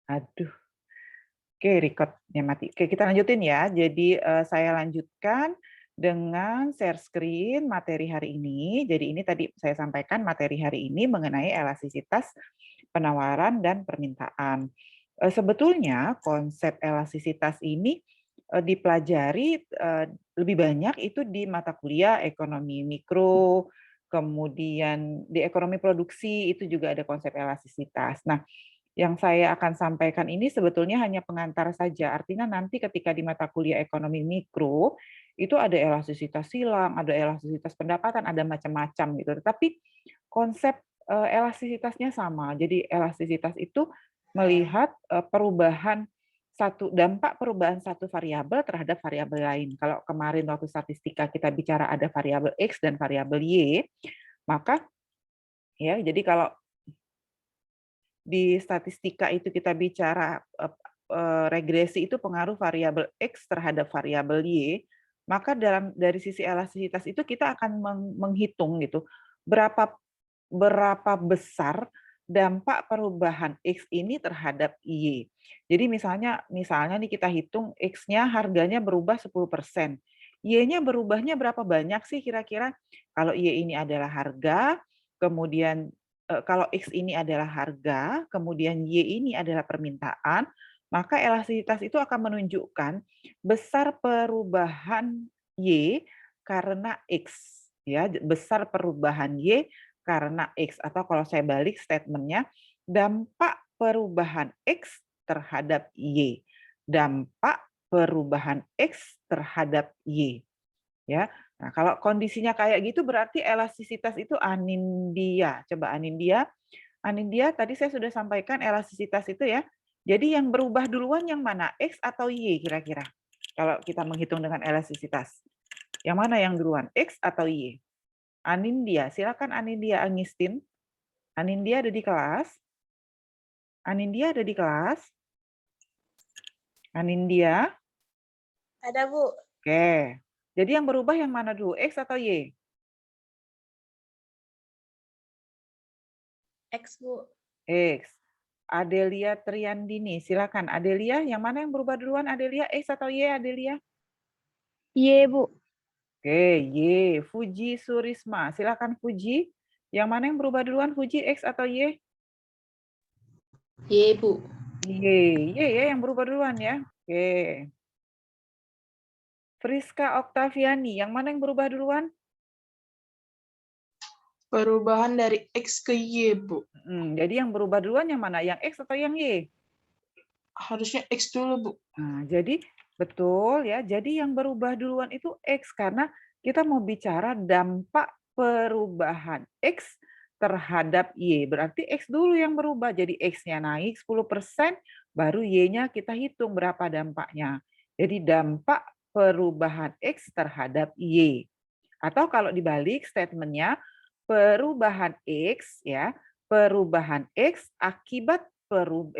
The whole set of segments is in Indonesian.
Aduh, oke recordnya mati. Oke, kita lanjutin ya. Jadi saya lanjutkan dengan share screen materi hari ini. Jadi ini tadi saya sampaikan materi hari ini mengenai elastisitas penawaran dan permintaan. Sebetulnya konsep elastisitas ini dipelajari lebih banyak itu di mata kuliah ekonomi mikro, kemudian di ekonomi produksi itu juga ada konsep elastisitas. Nah, yang saya akan sampaikan ini sebetulnya hanya pengantar saja. Artinya nanti ketika di mata kuliah ekonomi mikro, itu ada elastisitas silang, ada elastisitas pendapatan, ada macam-macam gitu. Tetapi konsep elastisitasnya sama. Jadi elastisitas itu melihat dampak perubahan satu variabel terhadap variabel lain. Kalau kemarin waktu statistika kita bicara ada variabel X dan variabel Y, maka ya jadi kalau di statistika itu kita bicara regresi itu pengaruh variabel X terhadap variabel Y, maka dari sisi elastisitas itu kita akan menghitung gitu berapa berapa besar dampak perubahan X ini terhadap Y. Jadi misalnya nih kita hitung X-nya harganya berubah 10%. Y-nya berubahnya berapa banyak sih kira-kira? Kalau Y ini adalah harga, kemudian kalau X ini adalah harga, kemudian Y ini adalah permintaan, maka elastisitas itu akan menunjukkan besar perubahan Y karena X, ya, besar perubahan Y karena X, atau kalau saya balik statementnya, dampak perubahan X terhadap Y. Dampak perubahan X terhadap Y. Ya. Nah, kalau kondisinya kayak gitu berarti elastisitas itu anindia. Coba anindia. Anindia tadi saya sudah sampaikan elastisitas itu ya. Jadi yang berubah duluan yang mana? X atau Y kira-kira? Kalau kita menghitung dengan elastisitas. Yang mana yang duluan? X atau Y? Anindia, silakan Anindia Agustin. Anindia ada di kelas? Anindia ada di kelas? Anindia? Ada, Bu. Oke. Jadi yang berubah yang mana dulu? X atau Y? X, Bu. X. Adelia Triandini, silakan. Adelia, yang mana yang berubah duluan? Adelia, X atau Y, Adelia? Y, Bu. Oke, Y. Fuji Surisma, silakan Fuji. Yang mana yang berubah duluan, Fuji, X atau Y? Y, Bu. Y. Y ya yang berubah duluan ya. Oke. Friska Oktaviani, yang mana yang berubah duluan? Perubahan dari X ke Y, Bu. Jadi yang berubah duluan yang mana? Yang X atau yang Y? Harusnya X dulu, Bu. Nah, jadi betul ya. Jadi yang berubah duluan itu X karena kita mau bicara dampak perubahan X terhadap Y. Berarti X dulu yang berubah. Jadi X-nya naik 10%, baru Y-nya kita hitung berapa dampaknya. Jadi dampak perubahan X terhadap Y. Atau kalau dibalik statementnya perubahan X ya, perubahan X akibat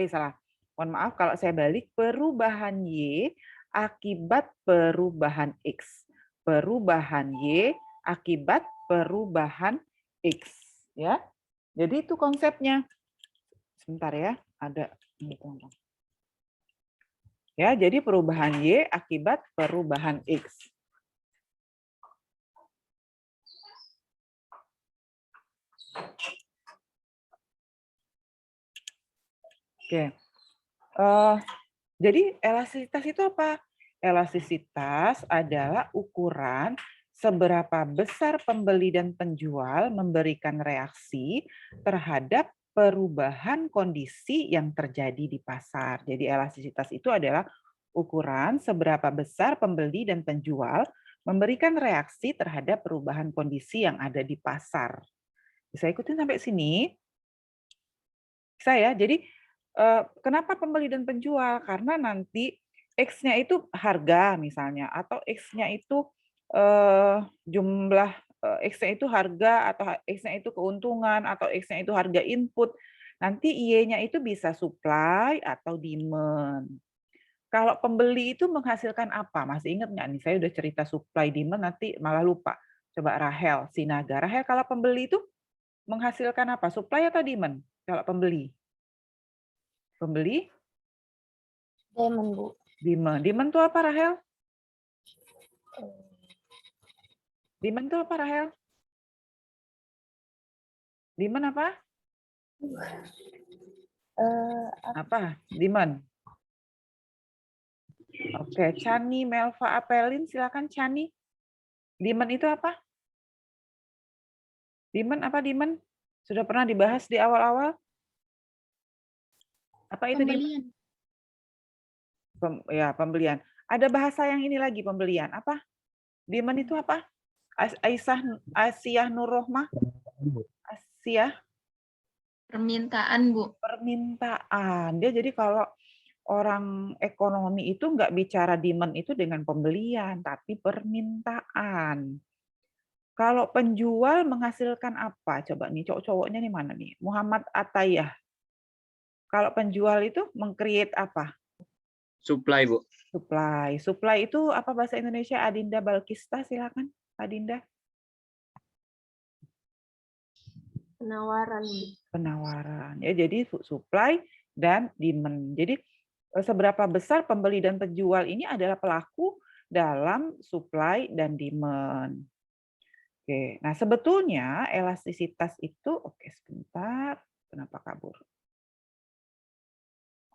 salah. Mohon maaf kalau saya balik, perubahan Y akibat perubahan X. Perubahan Y akibat perubahan X, ya. Jadi itu konsepnya. Sebentar ya, ada ini teman-teman. Ya, jadi perubahan Y akibat perubahan X. Oke. Jadi elastisitas itu apa? Elastisitas adalah ukuran seberapa besar pembeli dan penjual memberikan reaksi terhadap perubahan kondisi yang terjadi di pasar. Jadi elastisitas itu adalah ukuran seberapa besar pembeli dan penjual memberikan reaksi terhadap perubahan kondisi yang ada di pasar. Bisa ikutin sampai sini? Bisa ya? Jadi kenapa pembeli dan penjual? Karena nanti X-nya itu harga misalnya, atau X-nya itu jumlah X-nya itu harga, atau X-nya itu keuntungan, atau X-nya itu harga input. Nanti Y-nya itu bisa supply atau demand. Kalau pembeli itu menghasilkan apa? Masih ingat nggak nih? Saya udah cerita supply demand, nanti malah lupa. Coba Rahel Sinaga. Rahel, kalau pembeli itu menghasilkan apa? Supply atau demand? Kalau pembeli? Pembeli Demand, Bu. Demand. Demand itu apa, Rahel? Demand itu apa, Rahel? Demand apa? Apa? Demand. Oke, Chani, Melva, Apelin, silakan Chani. Demand itu apa? Demand apa demand? Sudah pernah dibahas di awal-awal? Apa itu demand? Ya, pembelian. Ada bahasa yang ini lagi, pembelian. Apa? Demand itu apa? Aisyah Nur Rohmah? Aisyah? Permintaan, Bu. Permintaan. Dia jadi kalau orang ekonomi itu nggak bicara demand itu dengan pembelian, tapi permintaan. Kalau penjual menghasilkan apa? Coba nih, cowok-cowoknya nih mana nih? Muhammad Atayah. Kalau penjual itu meng-create apa? Supply, Bu. Supply. Supply itu apa bahasa Indonesia? Adinda Balkista, silakan. Adinda. Penawaran, Bu. Penawaran. Ya, jadi supply dan demand. Jadi seberapa besar pembeli dan penjual ini adalah pelaku dalam supply dan demand. Oke, nah sebetulnya elastisitas itu, oke sebentar, kenapa kabur?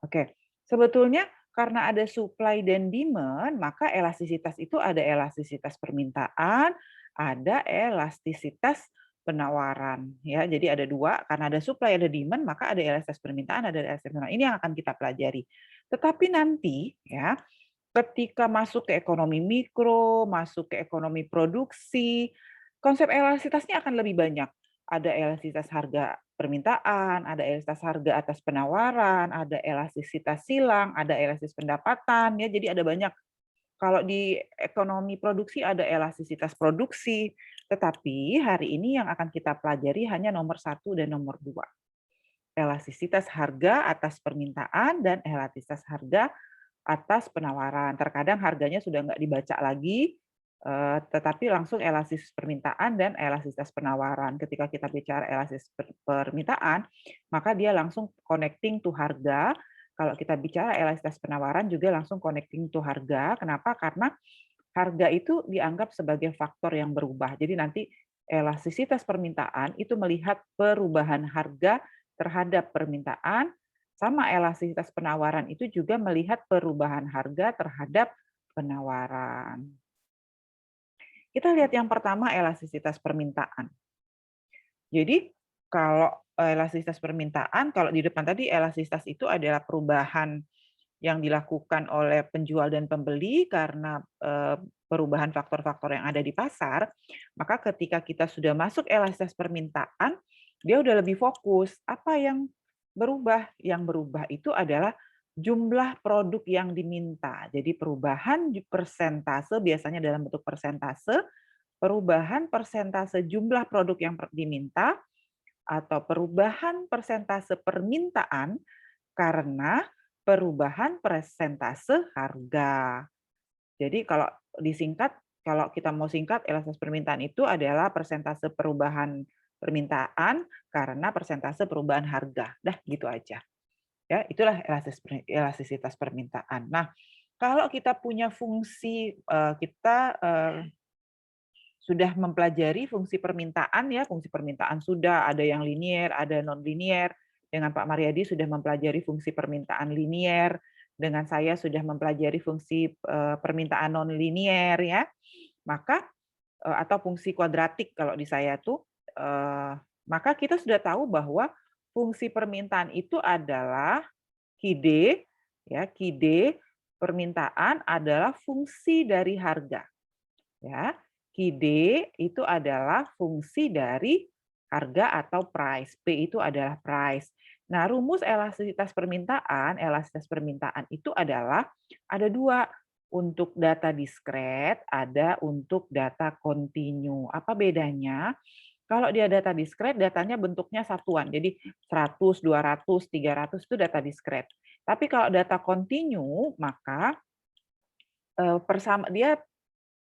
Oke, sebetulnya karena ada supply dan demand, maka elastisitas itu ada elastisitas permintaan, ada elastisitas penawaran. Ya, jadi ada dua, karena ada supply, ada demand, maka ada elastisitas permintaan, ada elastisitas penawaran. Ini yang akan kita pelajari. Tetapi nanti, ya, ketika masuk ke ekonomi mikro, masuk ke ekonomi produksi, konsep elastisitasnya akan lebih banyak. Ada elastisitas harga permintaan, ada elastisitas harga atas penawaran, ada elastisitas silang, ada elastisitas pendapatan, ya. Jadi ada banyak. Kalau di ekonomi produksi ada elastisitas produksi, tetapi hari ini yang akan kita pelajari hanya nomor 1 dan nomor 2. Elastisitas harga atas permintaan dan elastisitas harga atas penawaran. Terkadang harganya sudah nggak dibaca lagi, tetapi langsung elastisitas permintaan dan elastisitas penawaran. Ketika kita bicara elastisitas permintaan, maka dia langsung connecting to harga. Kalau kita bicara elastisitas penawaran juga langsung connecting to harga. Kenapa? Karena harga itu dianggap sebagai faktor yang berubah. Jadi nanti elastisitas permintaan itu melihat perubahan harga terhadap permintaan, sama elastisitas penawaran itu juga melihat perubahan harga terhadap penawaran. Kita lihat yang pertama, elastisitas permintaan. Jadi kalau elastisitas permintaan, kalau di depan tadi elastisitas itu adalah perubahan yang dilakukan oleh penjual dan pembeli karena perubahan faktor-faktor yang ada di pasar, maka ketika kita sudah masuk elastisitas permintaan, dia udah lebih fokus. Apa yang berubah? Yang berubah itu adalah jumlah produk yang diminta. Jadi perubahan persentase, biasanya dalam bentuk persentase, perubahan persentase jumlah produk yang diminta, atau perubahan persentase permintaan karena perubahan persentase harga. Jadi kalau disingkat, kalau kita mau singkat, elastisitas permintaan itu adalah persentase perubahan permintaan karena persentase perubahan harga. Dah gitu aja. Ya, itulah elastisitas permintaan. Nah, kalau kita punya fungsi, kita sudah mempelajari fungsi permintaan, ya, fungsi permintaan sudah, ada yang linier, ada non-linier. Dengan Pak Mariadi sudah mempelajari fungsi permintaan linier, dengan saya sudah mempelajari fungsi permintaan non-linier, ya. Maka atau fungsi kuadratik kalau di saya tuh, maka kita sudah tahu bahwa fungsi permintaan itu adalah KID, ya, KID permintaan adalah fungsi dari harga. Ya, KID itu adalah fungsi dari harga atau price. P itu adalah price. Nah, rumus elastisitas permintaan itu adalah ada dua, untuk data diskret, ada untuk data kontinu. Apa bedanya? Kalau dia data diskret, datanya bentuknya satuan. Jadi 100, 200, 300 itu data diskret. Tapi kalau data kontinu, maka dia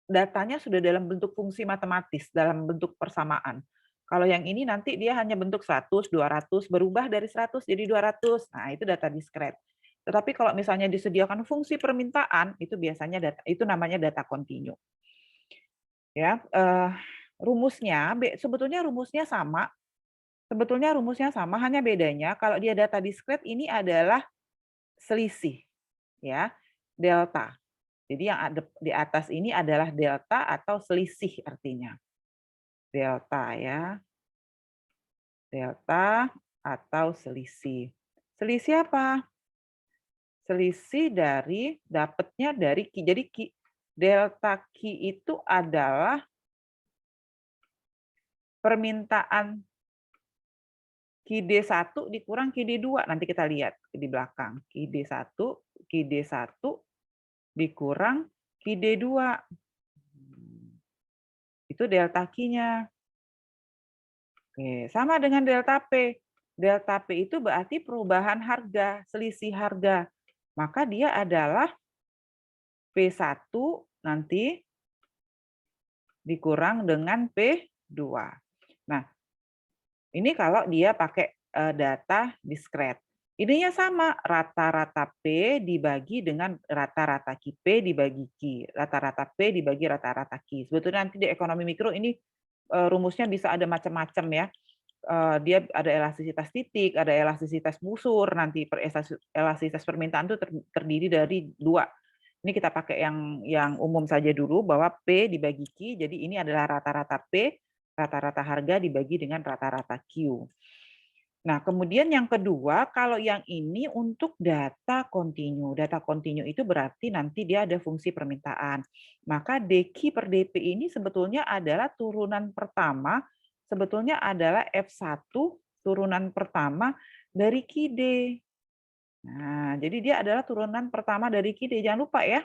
datanya sudah dalam bentuk fungsi matematis, dalam bentuk persamaan. Kalau yang ini nanti dia hanya bentuk 100, 200, berubah dari 100 jadi 200. Nah, itu data diskret. Tetapi kalau misalnya disediakan fungsi permintaan, itu biasanya itu namanya data kontinu. Ya, rumusnya sebetulnya rumusnya sama. Sebetulnya rumusnya sama, hanya bedanya kalau dia data discrete ini adalah selisih, ya, delta. Jadi yang ada di atas ini adalah delta atau selisih artinya. Delta ya. Delta atau selisih. Selisih apa? Selisih dari dapatnya dari Q. Jadi delta Q itu adalah permintaan QD1 dikurang QD2. Nanti kita lihat di belakang. QD1 dikurang QD2. Itu delta Q-nya. Oke, sama dengan delta P. Delta P itu berarti perubahan harga, selisih harga. Maka dia adalah P1 nanti dikurang dengan P2. Nah, ini kalau dia pakai data discrete. Ininya sama, rata-rata P dibagi dengan rata-rata P dibagi Q. Rata-rata P dibagi rata-rata Q. Sebetulnya nanti di ekonomi mikro ini rumusnya bisa ada macam-macam ya. Dia ada elastisitas titik, ada elastisitas busur, nanti elastisitas permintaan itu terdiri dari 2. Ini kita pakai yang umum saja dulu, bahwa P dibagi Q, jadi ini adalah rata-rata P, rata-rata harga dibagi dengan rata-rata Q. Nah, kemudian yang kedua, kalau yang ini untuk data kontinu. Data kontinu itu berarti nanti dia ada fungsi permintaan. Maka DQ per DP ini sebetulnya adalah turunan pertama, sebetulnya adalah F1 turunan pertama dari QD. Nah, jadi dia adalah turunan pertama dari QD. Jangan lupa ya.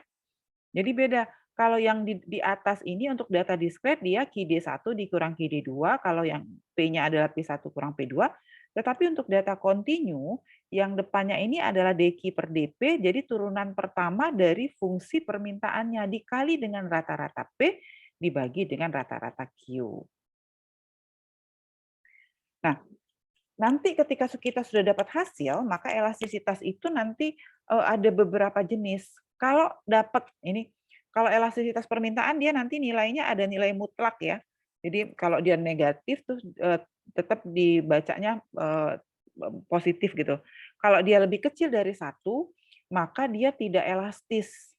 Jadi beda. Kalau yang di atas ini untuk data discrete, dia QD1 dikurang QD2. Kalau yang P-nya adalah P1 kurang P2. Tetapi untuk data kontinu, yang depannya ini adalah DQ per DP, jadi turunan pertama dari fungsi permintaannya dikali dengan rata-rata P dibagi dengan rata-rata Q. Nah, nanti ketika kita sudah dapat hasil, maka elastisitas itu nanti ada beberapa jenis. Kalau dapat ini, kalau elastisitas permintaan dia nanti nilainya ada nilai mutlak ya. Jadi kalau dia negatif tuh tetap dibacanya positif gitu. Kalau dia lebih kecil dari 1, maka dia tidak elastis.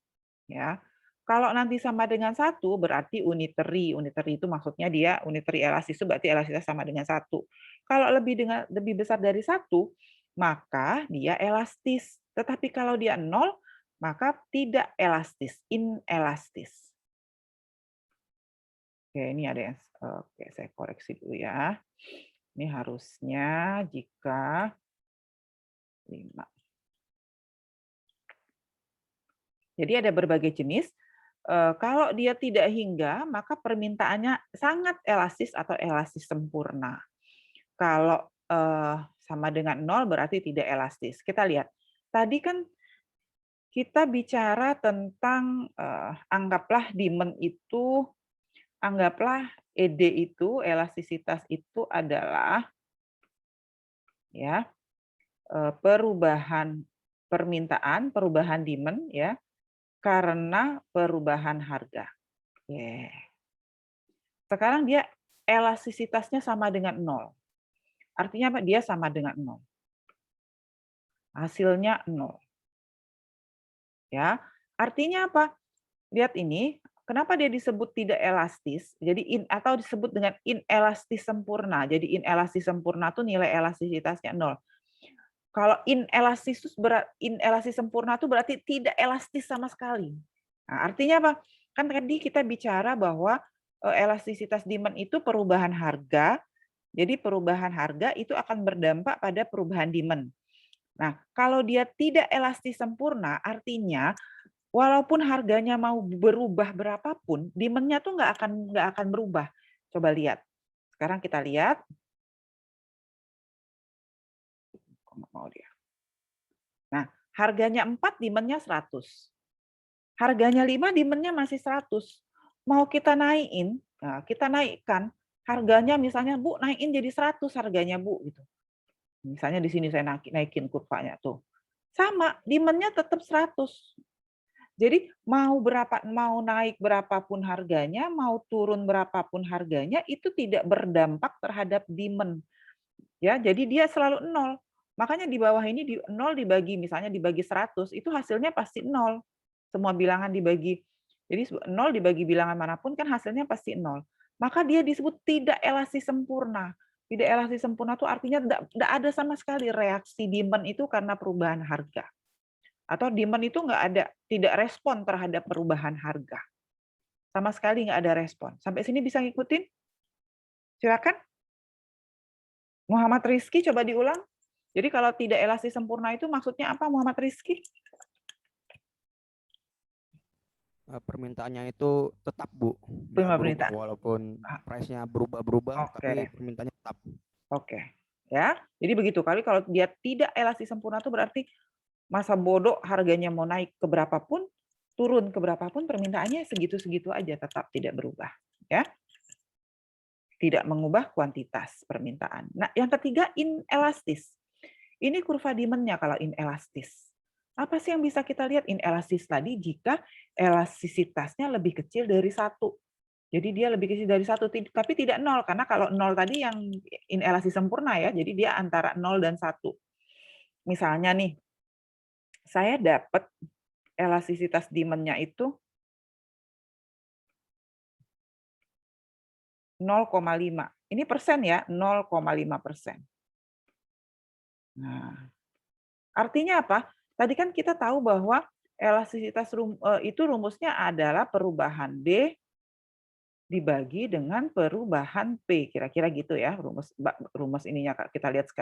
Ya. Kalau nanti sama dengan 1 berarti unitary. Unitary itu maksudnya dia unitary elastis itu berarti elastisitas sama dengan 1. Kalau lebih besar dari 1, maka dia elastis. Tetapi kalau dia 0, maka tidak elastis, inelastis. Oke, ini ada yang saya koreksi dulu ya. Ini harusnya jika 5. Jadi ada berbagai jenis. Kalau dia tidak hingga, maka permintaannya sangat elastis atau elastis sempurna. Kalau sama dengan 0 berarti tidak elastis. Kita lihat. Tadi kan kita bicara tentang anggaplah demand itu, anggaplah ED itu, elastisitas itu adalah ya perubahan permintaan, perubahan demand ya karena perubahan harga. Sekarang dia elastisitasnya sama dengan 0. Artinya apa? Dia sama dengan 0. Hasilnya 0. Ya, artinya apa? Lihat ini, kenapa dia disebut tidak elastis? Jadi atau disebut dengan inelastis sempurna. Jadi inelastis sempurna itu nilai elastisitasnya 0. Kalau inelastis sempurna itu berarti tidak elastis sama sekali. Nah, artinya apa? Kan tadi kita bicara bahwa elastisitas demand itu perubahan harga. Jadi perubahan harga itu akan berdampak pada perubahan demand. Nah, kalau dia tidak elastis sempurna, artinya walaupun harganya mau berubah berapapun, demand-nya tuh nggak akan berubah. Coba lihat. Sekarang kita lihat. Nah, harganya 4, demand-nya 100. Harganya 5, demand-nya masih 100. Mau kita naikin, nah kita naikkan, harganya misalnya, Bu, naikin jadi 100 harganya, Bu. Gitu. Misalnya di sini saya naikin kurvanya tuh. Sama, demand-nya tetap 100. Jadi mau naik berapapun harganya, mau turun berapapun harganya, itu tidak berdampak terhadap demand. Ya, jadi dia selalu 0. Makanya di bawah ini 0 dibagi misalnya dibagi 100, itu hasilnya pasti 0. Semua bilangan dibagi. Jadi 0 dibagi bilangan manapun kan hasilnya pasti 0. Maka dia disebut tidak elastis sempurna. Tidak elastis sempurna itu artinya tidak ada sama sekali reaksi demand itu karena perubahan harga. Atau demand itu tidak respon terhadap perubahan harga. Sama sekali nggak ada respon. Sampai sini bisa ngikutin? Silakan. Muhammad Rizky coba diulang. Jadi kalau tidak elastis sempurna itu maksudnya apa Muhammad Rizky? Permintaannya itu tetap, Bu. Nggak berubah Permintaan. walaupun price-nya berubah-berubah, tapi Oke. permintaannya tetap. Oke. Ya. Jadi begitu. Kali kalau dia tidak elastis sempurna itu berarti masa bodoh harganya mau naik ke berapapun, turun ke berapapun, permintaannya segitu-segitu aja, tetap tidak berubah. Ya. Tidak mengubah kuantitas permintaan. Nah, yang ketiga inelastis. Ini kurva demand-nya kalau inelastis. Apa sih yang bisa kita lihat inelastis tadi jika elastisitasnya lebih kecil dari 1. Jadi dia lebih kecil dari 1, tapi tidak 0. Karena kalau 0 tadi yang inelastis sempurna ya, jadi dia antara 0 dan 1. Misalnya nih, saya dapat elastisitas demand-nya itu 0,5. Ini persen ya, 0,5%. Nah, artinya apa? Tadi kan kita tahu bahwa elastisitas itu rumusnya adalah perubahan D dibagi dengan perubahan P. Kira-kira gitu ya, rumus ininya kita lihat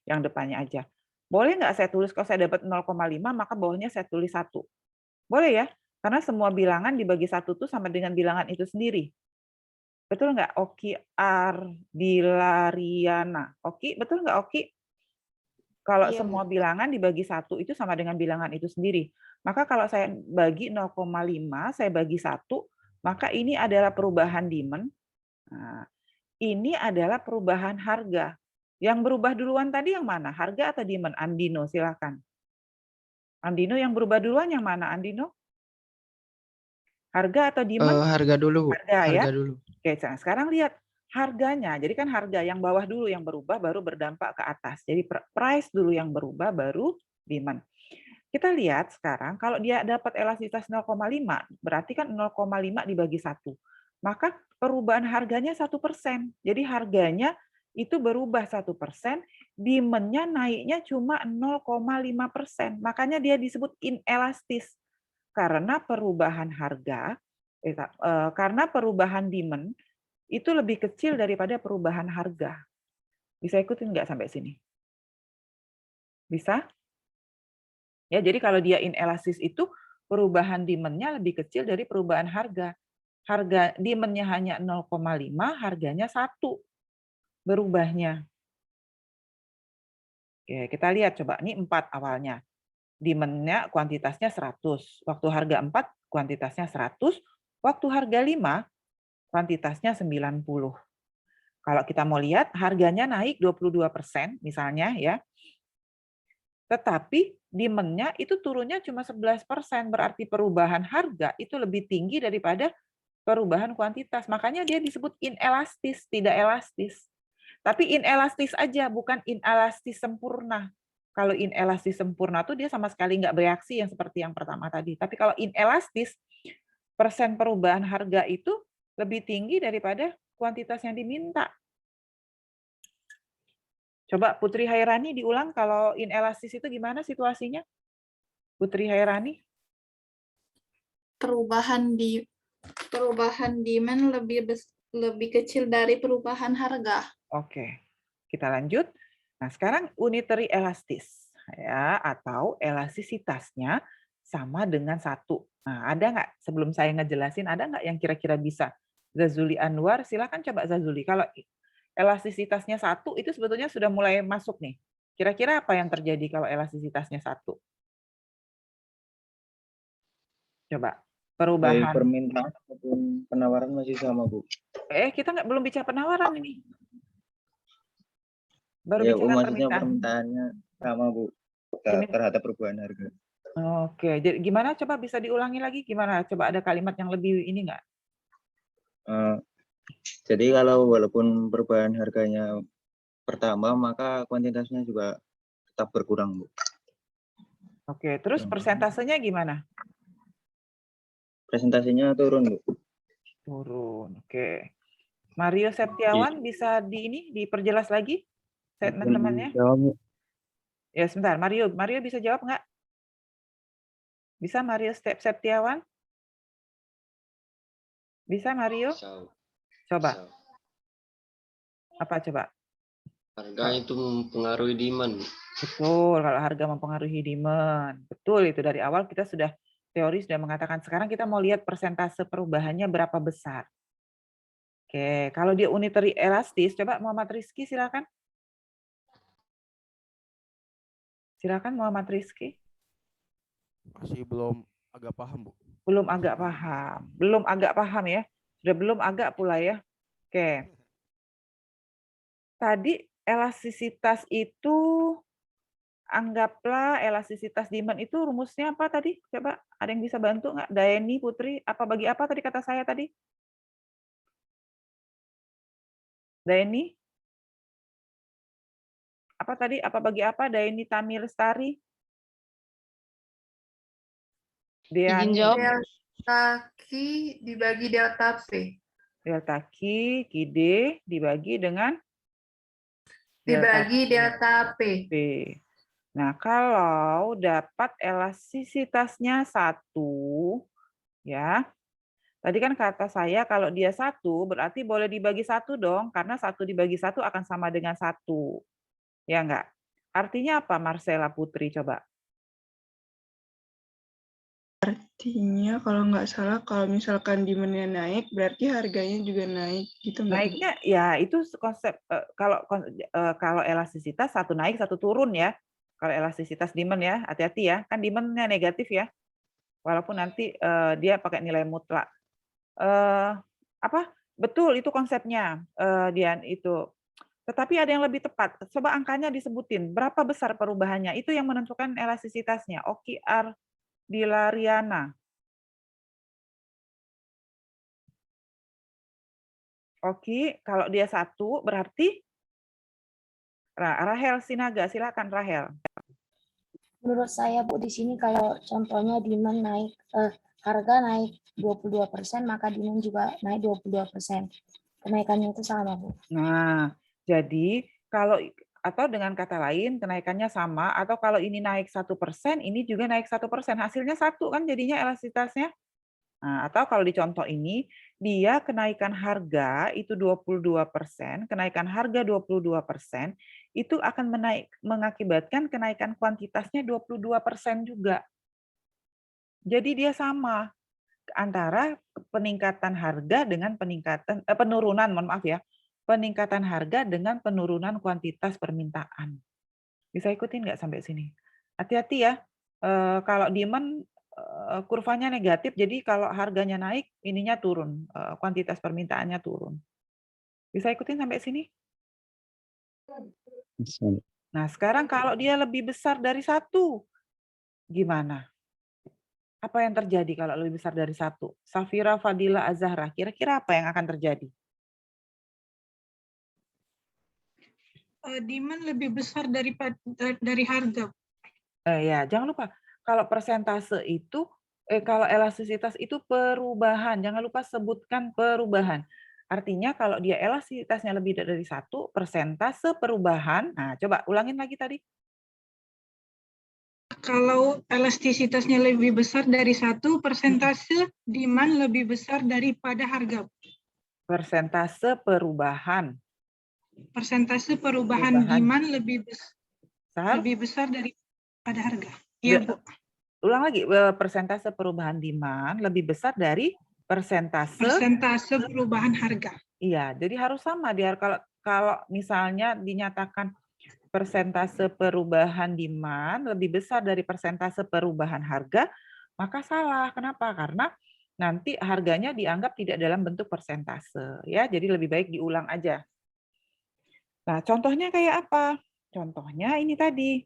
yang depannya aja. Boleh nggak saya tulis kalau saya dapat 0,5 maka bawahnya saya tulis 1. Boleh ya? Karena semua bilangan dibagi 1 itu sama dengan bilangan itu sendiri. Betul nggak? Oki Ardilariana. Oki, betul nggak Oki? Kalau Iya, semua Bu. bilangan dibagi 1 itu sama dengan bilangan itu sendiri. Maka kalau saya bagi 0,5, saya bagi 1, maka ini adalah perubahan demand. Nah, ini adalah perubahan harga. Yang berubah duluan tadi yang mana? Harga atau demand? Andino, silakan. Andino yang berubah duluan yang mana, Andino? Harga atau demand? Harga dulu, Bu. Harga ya. Harga dulu. Oke, sekarang lihat harganya. Jadi kan harga yang bawah dulu yang berubah baru berdampak ke atas. Jadi price dulu yang berubah baru demand. Kita lihat sekarang kalau dia dapat elastisitas 0,5 berarti kan 0,5 dibagi 1. Maka perubahan harganya 1%. Jadi harganya itu berubah 1%, demand-nya naiknya cuma 0,5%. Makanya dia disebut inelastis. Karena perubahan harga karena perubahan demand itu lebih kecil daripada perubahan harga. Bisa ikutin nggak sampai sini? Bisa? Ya, jadi kalau dia inelastis itu perubahan demand-nya lebih kecil dari perubahan harga. Harga demand-nya hanya 0,5, harganya 1 berubahnya. Oke, kita lihat coba. Ini 4 awalnya. Demand-nya kuantitasnya 100. Waktu harga 4 kuantitasnya 100. Waktu harga 5 kuantitasnya 90. Kalau kita mau lihat harganya naik 22% misalnya ya. Tetapi demand-nya itu turunnya cuma 11%, berarti perubahan harga itu lebih tinggi daripada perubahan kuantitas. Makanya dia disebut inelastis, tidak elastis. Tapi inelastis aja, bukan inelastis sempurna. Kalau inelastis sempurna tuh dia sama sekali nggak bereaksi yang seperti yang pertama tadi. Tapi kalau inelastis, persen perubahan harga itu lebih tinggi daripada kuantitas yang diminta. Coba Putri Hairani diulang kalau inelastis itu gimana situasinya? Putri Hairani? Perubahan demand lebih kecil dari perubahan harga. Oke. Kita lanjut. Nah, sekarang unitary elastis ya atau elastisitasnya sama dengan 1. Nah, ada nggak sebelum saya ngejelasin ada nggak yang kira-kira bisa? Zazuli Anwar, silakan coba Zazuli. Kalau elastisitasnya 1 itu sebetulnya sudah mulai masuk nih. Kira-kira apa yang terjadi kalau elastisitasnya 1? Coba. Perubahan. Baik permintaan maupun penawaran masih sama, Bu. Kita belum bicara penawaran ini. Baru Ya, Bu, bicara maksudnya permintaan. permintaannya sama, Bu. terhadap perubahan harga. Oke, jadi gimana? Coba bisa diulangi lagi gimana? Coba ada kalimat yang lebih ini nggak? Jadi kalau walaupun perubahan harganya pertama, maka kuantitasnya juga tetap berkurang, Bu. Oke, terus persentasenya gimana? Presentasinya turun, Bu. Turun. Oke. Mario Septiawan bisa diperjelas lagi statement-temannya? Ya, sebentar. Mario bisa jawab nggak? Bisa Mario Septiawan? Bisa Mario? Coba. Apa coba? Harga itu mempengaruhi demand. Betul, kalau harga mempengaruhi demand. Betul, itu dari awal kita teori sudah mengatakan. Sekarang kita mau lihat persentase perubahannya berapa besar. Oke, kalau dia unitary elastis, coba Muhammad Rizky silakan. Silakan Muhammad Rizky. Masih belum agak paham, Bu. Belum agak paham. Belum agak paham ya. Sudah belum agak pula ya. Oke. Tadi elastisitas itu, anggaplah elastisitas demand itu rumusnya apa tadi? Coba ada yang bisa bantu nggak? Daeni, Putri, apa bagi apa tadi kata saya tadi? Daeni? Apa tadi? Apa bagi apa? Daeni Tami Lestari? Izin Diani. jawab. Delta Q dibagi delta P. Delta Q, QD dibagi dengan Dibagi delta P. P. Nah, kalau dapat elastisitasnya 1, ya. Tadi kan kata saya kalau dia 1, berarti boleh dibagi 1 dong, karena 1 dibagi 1 akan sama dengan 1. Ya enggak? Artinya apa, Marcella Putri? Coba. Artinya kalau nggak salah, kalau misalkan demand-nya naik, berarti harganya juga naik, gitu nggak? Naiknya, ya itu konsep, kalau elastisitas 1 naik, 1 turun ya. Kalau elastisitas demand ya, hati-hati ya. Kan demand-nya negatif ya. Walaupun nanti dia pakai nilai mutlak. Betul itu konsepnya, Dian itu. Tetapi ada yang lebih tepat. Coba angkanya disebutin. Berapa besar perubahannya? Itu yang menentukan elastisitasnya. Oki Ardilariana. Oki, kalau dia 1 berarti Rahel Sinaga, silakan Rahel. Menurut saya, Bu, di sini kalau contohnya demand naik, harga naik 22%, maka demand juga naik 22%. Kenaikannya itu sama, Bu. Nah, jadi kalau atau dengan kata lain kenaikannya sama, atau kalau ini naik 1%, ini juga naik 1%. Hasilnya 1 kan jadinya elastisitasnya. Nah, atau kalau di contoh ini, dia kenaikan harga itu 22%, kenaikan harga 22%, itu akan mengakibatkan kenaikan kuantitasnya 22% juga. Jadi dia sama antara peningkatan harga dengan penurunan, mohon maaf ya, peningkatan harga dengan penurunan kuantitas permintaan. Bisa ikutin nggak sampai sini? Hati-hati ya, kalau demand kurvanya negatif, jadi kalau harganya naik, ininya turun, kuantitas permintaannya turun. Bisa ikutin sampai sini? Nah, sekarang kalau dia lebih besar dari 1, gimana? Apa yang terjadi kalau lebih besar dari 1? Safira Fadila Azahra, kira-kira apa yang akan terjadi? Demand lebih besar dari harga. Ya, jangan lupa kalau persentase itu, kalau elastisitas itu perubahan, jangan lupa sebutkan perubahan. Artinya kalau dia elastisitasnya lebih dari 1, persentase perubahan, nah coba ulangin lagi tadi. Kalau elastisitasnya lebih besar dari 1, persentase demand lebih besar daripada harga. Persentase perubahan. Persentase perubahan demand lebih besar daripada harga. Iya, Bu. Ulang lagi, persentase perubahan demand lebih besar dari persentase perubahan harga. Iya, jadi harus sama dia. Kalau misalnya dinyatakan persentase perubahan demand lebih besar dari persentase perubahan harga, maka salah. Kenapa? Karena nanti harganya dianggap tidak dalam bentuk persentase, ya. Jadi lebih baik diulang aja. Nah, contohnya kayak apa? Contohnya ini tadi.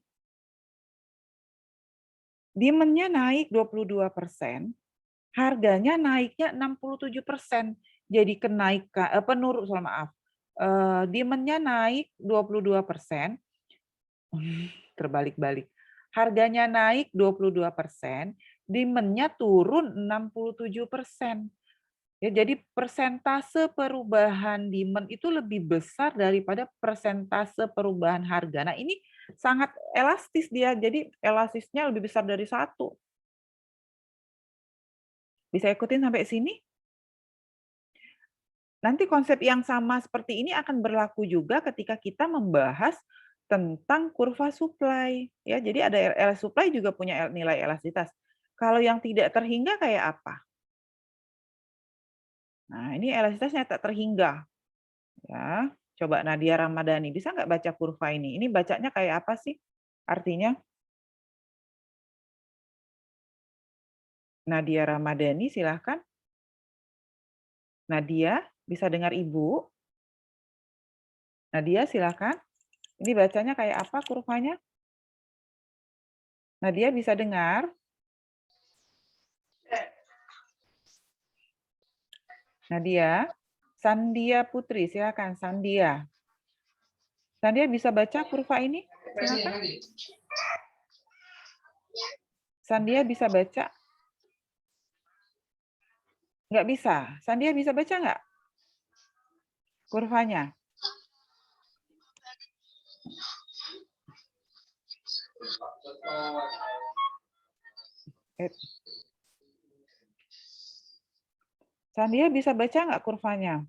Demand-nya naik 22%, harganya naiknya 67%. Jadi kenaikan demand-nya naik 22%, terbalik-balik. Harganya naik 22%, demand-nya turun 67%. Ya, jadi persentase perubahan demand itu lebih besar daripada persentase perubahan harga. Nah, ini sangat elastis dia, jadi elastisnya lebih besar dari 1. Bisa ikutin sampai sini? Nanti konsep yang sama seperti ini akan berlaku juga ketika kita membahas tentang kurva supply. Ya, jadi ada supply juga punya nilai elastisitas. Kalau yang tidak terhingga kayak apa? Nah, ini elastisitasnya tak terhingga. Ya, coba Nadia Ramadhani, bisa nggak baca kurva ini? Ini bacanya kayak apa sih artinya? Nadia Ramadhani, silahkan. Nadia, bisa dengar Ibu? Nadia, silahkan. Ini bacanya kayak apa kurvanya? Nadia bisa dengar? Nadia? Sandia Putri, silakan Sandia. Sandia bisa baca kurva ini? Silakan. Sandia bisa baca? Nggak bisa. Sandia bisa baca nggak? Kurvanya. Sandia bisa baca nggak kurvanya?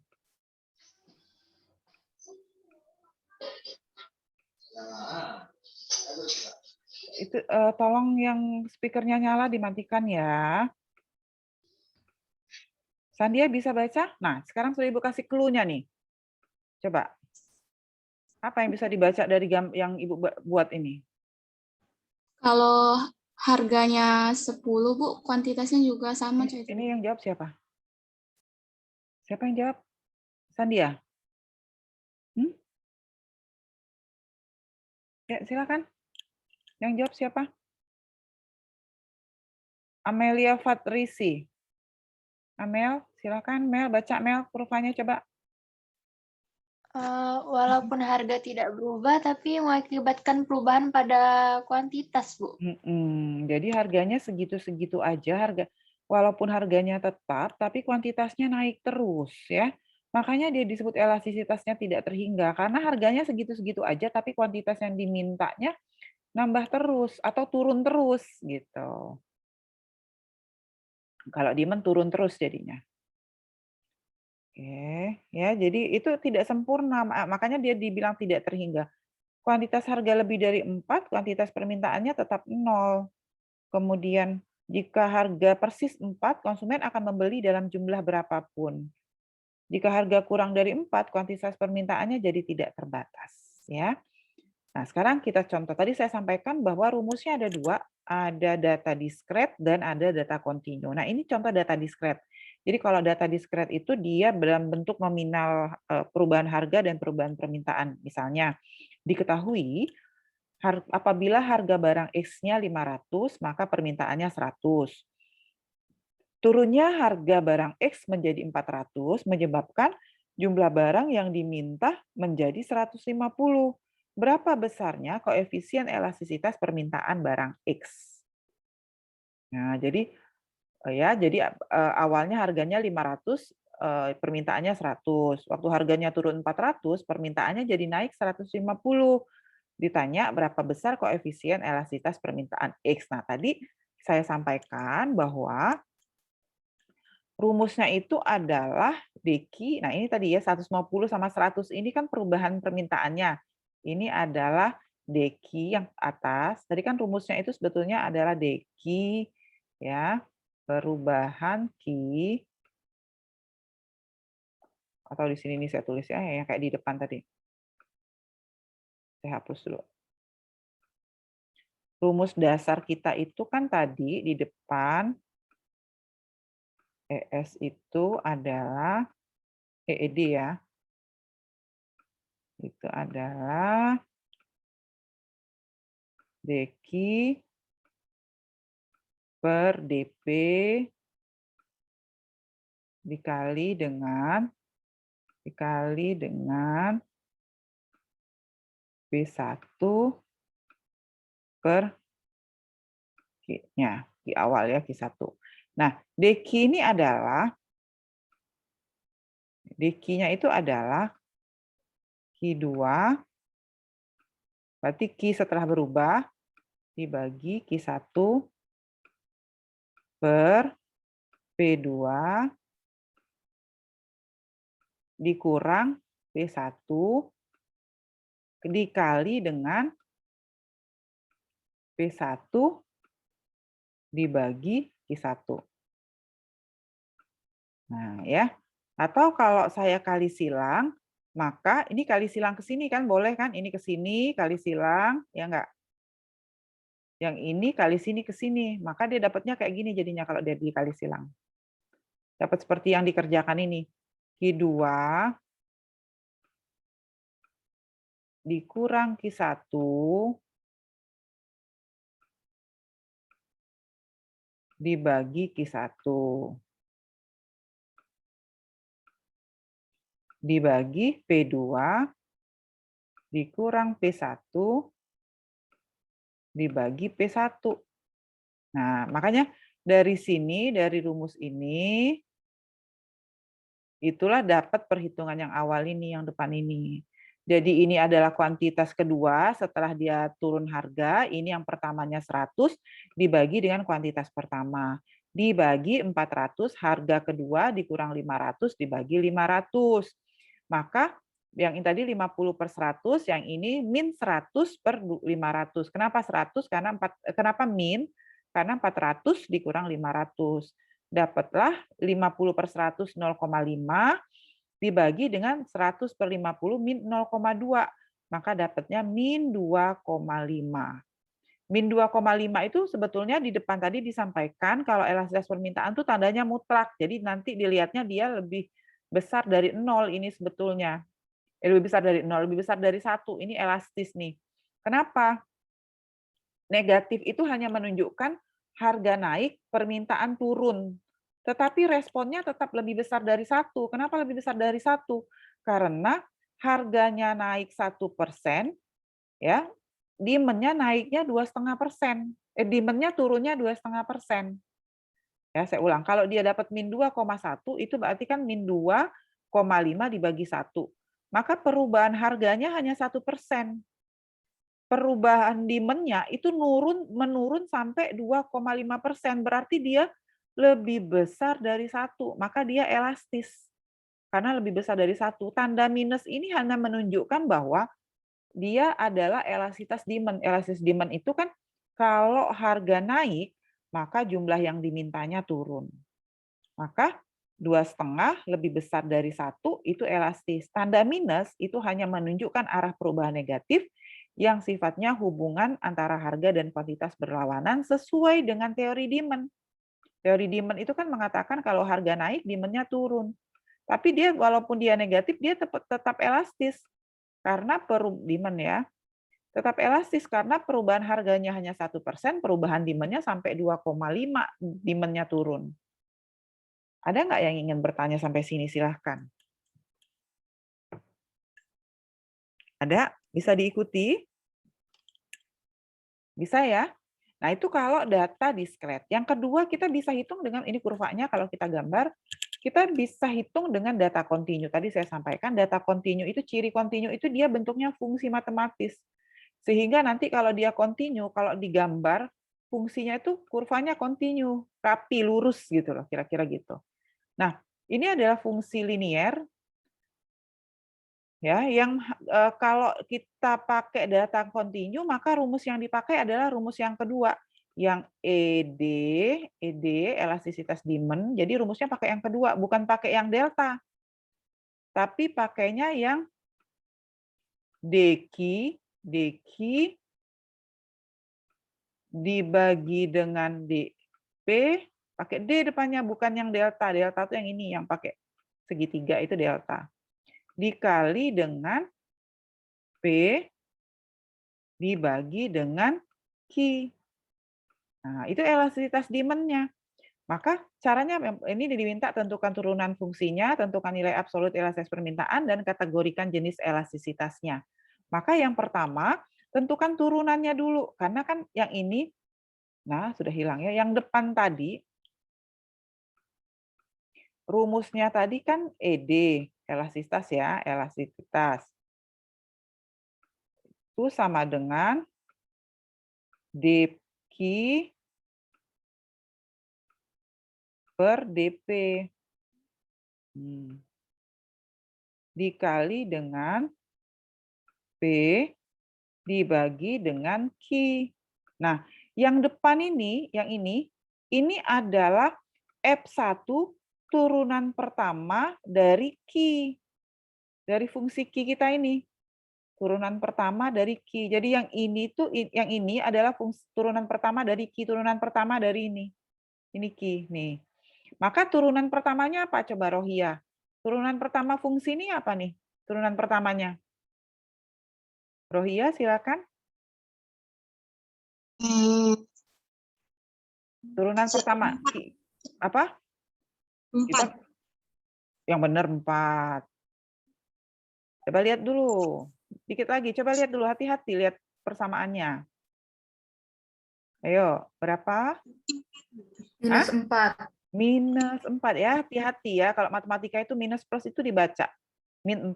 Itu tolong yang speakernya nyala dimatikan ya. Sandia bisa baca? Nah, sekarang sudah Ibu kasih clue-nya nih. Coba. Apa yang bisa dibaca dari yang Ibu buat ini? Kalau harganya 10, Bu, kuantitasnya juga sama. Ini yang jawab siapa? Siapa yang jawab? Sandia? Ya, silakan. Yang jawab siapa? Amelia Fatrisi. Amel, silakan. Mel, baca Mel kurvanya coba. Walaupun harga tidak berubah, tapi mengakibatkan perubahan pada kuantitas, Bu. Jadi harganya segitu-segitu aja, walaupun harganya tetap, tapi kuantitasnya naik terus ya. Makanya dia disebut elastisitasnya tidak terhingga, karena harganya segitu-segitu aja, tapi kuantitas yang dimintanya nambah terus atau turun terus gitu. Kalau demand turun terus jadinya. Oke, ya jadi itu tidak sempurna, makanya dia dibilang tidak terhingga. Kuantitas harga lebih dari 4, kuantitas permintaannya tetap 0. Kemudian jika harga persis 4, konsumen akan membeli dalam jumlah berapapun. Jika harga kurang dari 4, kuantitas permintaannya jadi tidak terbatas. Ya. Nah, sekarang kita contoh. Tadi saya sampaikan bahwa rumusnya ada 2, ada data diskret dan ada data kontinu. Nah, ini contoh data diskret. Jadi kalau data diskret itu dia dalam bentuk nominal perubahan harga dan perubahan permintaan. Misalnya, diketahui apabila harga barang X-nya 500, maka permintaannya 100. Turunnya harga barang X menjadi 400 menyebabkan jumlah barang yang diminta menjadi 150. Berapa besarnya koefisien elastisitas permintaan barang X? Nah, jadi awalnya harganya 500, permintaannya 100. Waktu harganya turun 400, permintaannya jadi naik 150. Ditanya berapa besar koefisien elastisitas permintaan X. Nah, tadi saya sampaikan bahwa rumusnya itu adalah Deki. Nah, ini tadi ya 150 sama 100 ini kan perubahan permintaannya. Ini adalah Deki yang atas. Tadi kan rumusnya itu sebetulnya adalah Deki ya, perubahan Ki, atau di sini nih saya tulis ya yang kayak di depan tadi. Saya hapus dulu. Rumus dasar kita itu kan tadi di depan ES itu adalah EED ya. Itu adalah Deki per DP dikali dengan P1 per Q-nya. Di awal ya, Q1. Nah, DQ ini adalah, DQ-nya itu adalah Q2, berarti Q setelah berubah, dibagi Q1 per P2 dikurang P1 dikali dengan P1 dibagi Q1. Nah, ya. Atau kalau saya kali silang, maka ini kali silang ke sini kan boleh kan? Ini ke sini kali silang, ya enggak? Yang ini kali sini ke sini, maka dia dapatnya kayak gini jadinya kalau dia dikali silang. Dapat seperti yang dikerjakan ini. Q2 dikurang Q1 dibagi Q1 dibagi P2 dikurang P1 dibagi P1. Nah, makanya dari sini, dari rumus ini, itulah dapat perhitungan yang awal ini, yang depan ini. Jadi ini adalah kuantitas kedua setelah dia turun harga, ini yang pertamanya 100 dibagi dengan kuantitas pertama. Dibagi 400, harga kedua dikurang 500 dibagi 500. Maka yang ini tadi 50/100, yang ini min 100/500. Kenapa 100? Kenapa min? Karena 400 dikurang 500. Dapatlah 50/100 0,5 dibagi dengan 100/50 min 0,2. Maka dapatnya min 2,5. Min 2,5 itu sebetulnya di depan tadi disampaikan kalau elastisitas permintaan itu tandanya mutlak. Jadi nanti dilihatnya dia lebih besar dari 0 ini sebetulnya. Lebih besar dari 0, lebih besar dari 1. Ini elastis nih. Kenapa? Negatif itu hanya menunjukkan harga naik, permintaan turun. Tetapi responnya tetap lebih besar dari 1. Kenapa lebih besar dari 1? Karena harganya naik 1%, ya, demand-nya naiknya 2,5%. Demand-nya turunnya 2,5%. Ya, saya ulang. Kalau dia dapat min 2,1, itu berarti kan min 2,5 dibagi 1. Maka perubahan harganya hanya 1%. Perubahan demand-nya itu menurun sampai 2,5%. Berarti dia lebih besar dari 1. Maka dia elastis. Karena lebih besar dari 1. Tanda minus ini hanya menunjukkan bahwa dia adalah elastisitas demand. Elastisitas demand itu kan kalau harga naik, maka jumlah yang dimintanya turun. Maka 2,5 lebih besar dari 1 itu elastis. Tanda minus itu hanya menunjukkan arah perubahan negatif yang sifatnya hubungan antara harga dan kuantitas berlawanan sesuai dengan teori demand. Teori demand itu kan mengatakan kalau harga naik, demand-nya turun. Tapi dia walaupun dia negatif, dia tetap elastis. Karena demand ya, tetap elastis karena perubahan harganya hanya 1%, perubahan demand-nya sampai 2,5 demand-nya turun. Ada nggak yang ingin bertanya sampai sini? Silahkan. Ada? Bisa diikuti? Bisa ya? Nah, itu kalau data diskret. Yang kedua, kita bisa hitung dengan ini kurvanya kalau kita gambar, kita bisa hitung dengan data kontinu. Tadi saya sampaikan data kontinu itu, ciri kontinu itu dia bentuknya fungsi matematis. Sehingga nanti kalau dia kontinu, kalau digambar, fungsinya itu kurvanya kontinu, rapi, lurus gitu loh, kira-kira gitu. Nah, ini adalah fungsi linier, ya, yang kalau kita pakai data kontinu, maka rumus yang dipakai adalah rumus yang kedua, yang ED, elastisitas demand. Jadi rumusnya pakai yang kedua, bukan pakai yang delta, tapi pakainya yang DQ dibagi dengan DP, pakai D depannya, bukan yang delta. Delta itu yang ini, yang pakai segitiga itu delta. Dikali dengan P dibagi dengan Q. Nah, itu elastisitas demand-nya. Maka caranya ini diminta tentukan turunan fungsinya, tentukan nilai absolut elastisitas permintaan, dan kategorikan jenis elastisitasnya. Maka yang pertama, tentukan turunannya dulu. Karena kan yang ini, nah sudah hilang ya, yang depan tadi, rumusnya tadi kan ED, elastisitas ya, elastisitas. Itu sama dengan dQ per dP. Dikali dengan P dibagi dengan Q. Nah, yang depan ini, yang ini adalah F1 turunan pertama dari Q. Dari fungsi Q kita ini. Turunan pertama dari Q. Jadi yang ini adalah fungsi turunan pertama dari Q, turunan pertama dari ini. Ini Q nih. Maka turunan pertamanya apa coba Rohia? Turunan pertama fungsi ini apa nih? Turunan pertamanya. Rohia silakan. Turunan pertama apa? 4. Yang benar 4. Coba lihat dulu. Dikit lagi, coba lihat dulu, hati-hati lihat persamaannya. Ayo, berapa? Minus 4. Minus 4 ya, hati-hati ya. Kalau matematika itu minus plus itu dibaca. Min 4.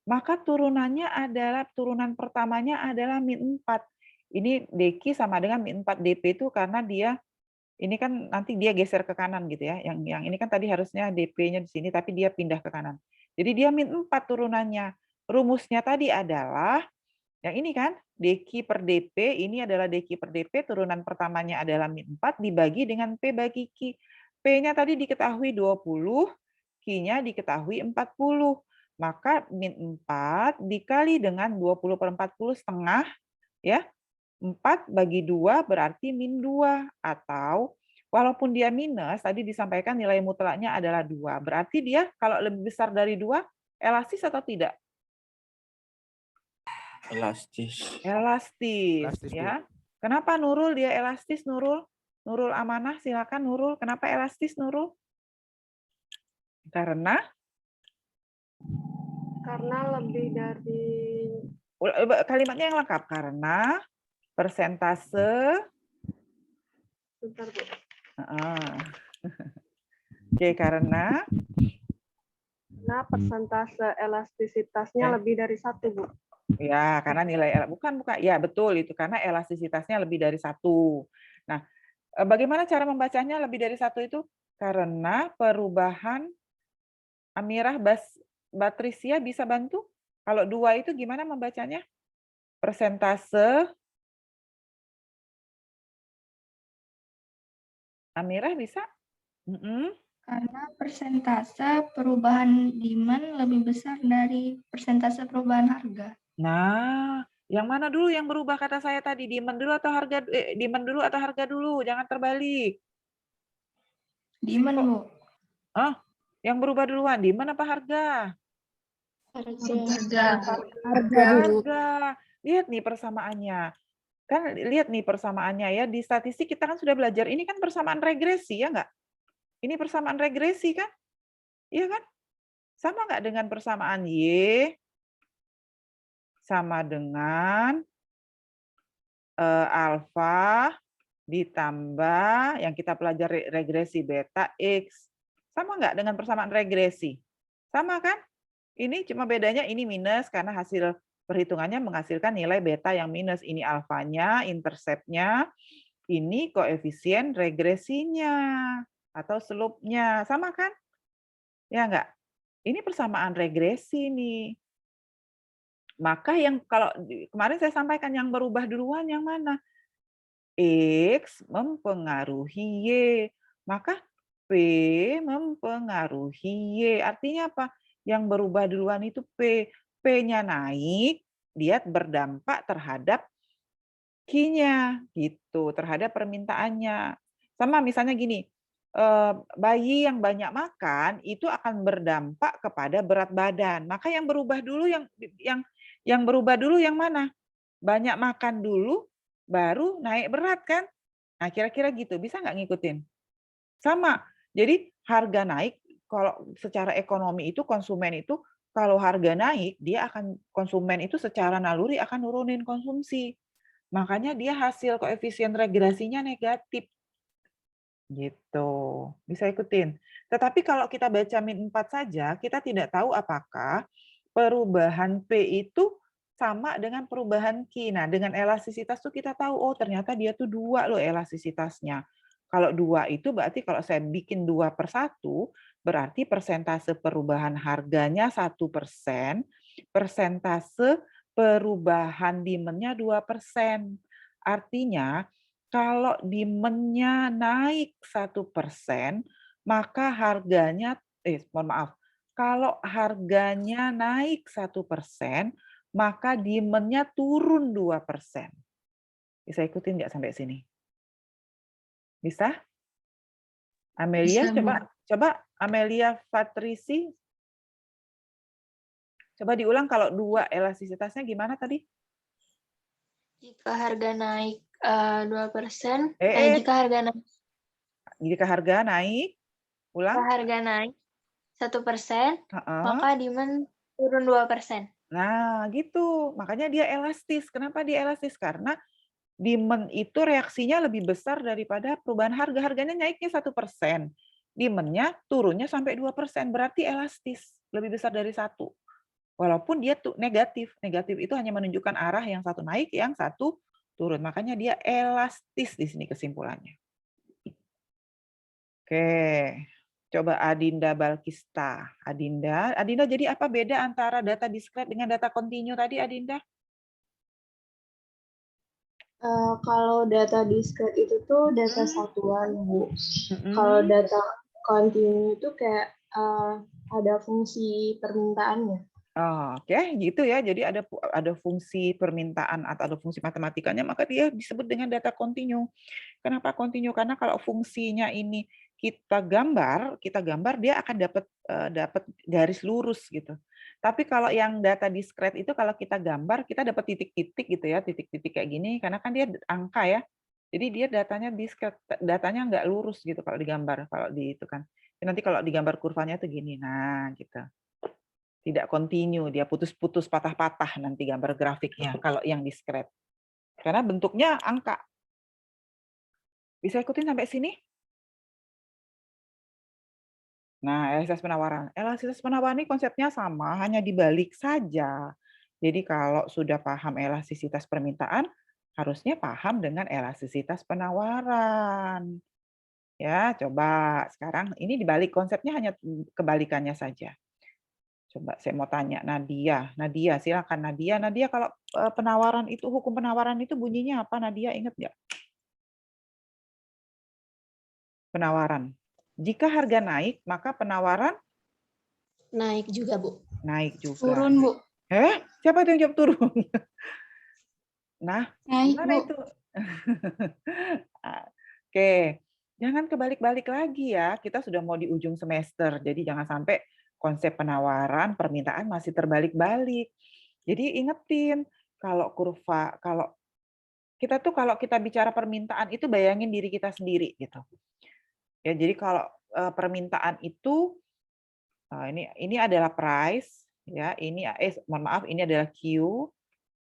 Maka turunannya adalah, turunan pertamanya adalah min 4. Ini dq sama dengan min 4 dp itu karena dia, ini kan nanti dia geser ke kanan gitu ya. Yang ini kan tadi harusnya dp-nya di sini, tapi dia pindah ke kanan. Jadi dia min 4 turunannya. Rumusnya tadi adalah, yang ini kan, dq per dp, ini adalah dq per dp, turunan pertamanya adalah min 4 dibagi dengan p bagi q. P-nya tadi diketahui 20, Q-nya diketahui 40. Maka min 4 dikali dengan 20 per 40 setengah, ya 4 bagi 2 berarti min 2. Atau walaupun dia minus, tadi disampaikan nilai mutlaknya adalah 2. Berarti dia kalau lebih besar dari 2, elastis atau tidak? Elastis. Elastis, ya. Kenapa Nurul dia elastis, Nurul? Nurul Amanah, silakan Nurul. Kenapa elastis, Nurul? Karena lebih dari, kalimatnya yang lengkap. Karena persentase. bentar, Bu. Oke, karena persentase elastisitasnya lebih dari 1, Bu. Ya, karena nilai bukan. Ya, betul itu karena elastisitasnya lebih dari 1. Nah, bagaimana cara membacanya lebih dari 1 itu? Karena perubahan Amirah Batrisia bisa bantu? Kalau 2 itu gimana membacanya? Persentase. Amirah bisa? Karena persentase perubahan demand lebih besar dari persentase perubahan harga. Nah, yang mana dulu yang berubah kata saya tadi? Demand dulu atau harga? Demand dulu atau harga dulu? Jangan terbalik. Demand, Bu. Yang berubah duluan, demand apa harga? Harga. Lihat nih persamaannya. Kan lihat nih persamaannya ya. Di statistik kita kan sudah belajar. Ini kan persamaan regresi, ya nggak? Ini persamaan regresi kan? Iya kan? Sama nggak dengan persamaan Y? Sama dengan alfa ditambah yang kita pelajari regresi beta X. Sama nggak dengan persamaan regresi? Sama kan? Ini cuma bedanya ini minus karena hasil perhitungannya menghasilkan nilai beta yang minus. Ini alfanya, interceptnya, ini koefisien regresinya atau slope-nya. Sama kan? Ya nggak? Ini persamaan regresi nih. Maka yang kalau kemarin saya sampaikan yang berubah duluan yang mana? X mempengaruhi Y. Maka P mempengaruhi Y. Artinya apa? Yang berubah duluan itu P. P-nya naik, dia berdampak terhadap Q-nya, gitu, terhadap permintaannya. Sama misalnya gini, bayi yang banyak makan itu akan berdampak kepada berat badan. Maka yang berubah dulu yang berubah dulu yang mana? Banyak makan dulu, baru naik berat kan? Nah, kira-kira gitu. Bisa nggak ngikutin? Sama. Jadi harga naik, kalau secara ekonomi itu konsumen itu, kalau harga naik, konsumen itu secara naluri akan nurunin konsumsi. Makanya dia hasil koefisien regresinya negatif. Gitu. Bisa ikutin. Tetapi kalau kita baca min 4 saja, kita tidak tahu apakah perubahan P itu sama dengan perubahan Q. Nah, dengan elastisitas tuh kita tahu, oh ternyata dia tuh 2 loh elastisitasnya. Kalau 2 itu berarti kalau saya bikin 2/1, berarti persentase perubahan harganya 1%, persentase perubahan demand-nya 2%. Artinya, kalau demand-nya naik 1%, maka harganya, mohon maaf, kalau harganya naik 1%, maka demand-nya turun 2%. Bisa ikutin nggak sampai sini? Bisa? Amelia, Bisa, Bu. coba Amelia Fatrisi, coba diulang kalau 2 elastisitasnya gimana tadi? Jika harga naik 2%, Jika harga naik ulang. Jika harga naik 1%, maka demand turun 2%. Nah, gitu. Makanya dia elastis. Kenapa dia elastis? Karena demand itu reaksinya lebih besar daripada perubahan harga. Harganya naiknya 1%. Demand-nya turunnya sampai 2%. Berarti elastis. Lebih besar dari 1. Walaupun dia tuh negatif. Negatif itu hanya menunjukkan arah yang satu naik, yang satu turun. Makanya dia elastis di sini kesimpulannya. Oke. Coba Adinda Balkista. Adinda jadi apa beda antara data discrete dengan data continue tadi, Adinda? Kalau data discrete itu tuh data satuan, Bu. Kalau data continue itu kayak ada fungsi permintaannya. Oke, gitu ya. Jadi ada fungsi permintaan atau ada fungsi matematikanya, maka dia disebut dengan data continue. Kenapa continue? Karena kalau fungsinya ini kita gambar dia akan dapat garis lurus gitu. Tapi kalau yang data discrete itu kalau kita gambar kita dapat titik-titik gitu ya, titik-titik kayak gini karena kan dia angka ya. Jadi dia datanya discrete, datanya nggak lurus gitu kalau digambar, kalau di itu kan. Nanti kalau digambar kurvanya tuh gini. Nah, gitu. Tidak continue, dia putus-putus patah-patah nanti gambar grafiknya kalau yang discrete. Karena bentuknya angka. Bisa ikutin sampai sini? Nah, elastisitas penawaran. Elastisitas penawaran ini konsepnya sama, hanya dibalik saja. Jadi kalau sudah paham elastisitas permintaan, harusnya paham dengan elastisitas penawaran. Ya, coba sekarang ini dibalik, konsepnya hanya kebalikannya saja. Coba saya mau tanya Nadia. Nadia, silakan Nadia. Nadia, kalau penawaran itu, hukum penawaran itu bunyinya apa? Nadia ingat nggak? Penawaran. Jika harga naik, maka penawaran naik juga, Bu. Naik juga. Turun, Bu. Siapa itu yang jawab turun? Nah, Naik, gimana Bu. itu? Oke, jangan kebalik-balik lagi ya. Kita sudah mau di ujung semester, jadi jangan sampai konsep penawaran, permintaan masih terbalik-balik. Jadi ingetin, kalau kurva, kalau kita bicara permintaan itu bayangin diri kita sendiri gitu. Ya, jadi kalau permintaan itu ini adalah price ya, ini mohon maaf ini adalah Q,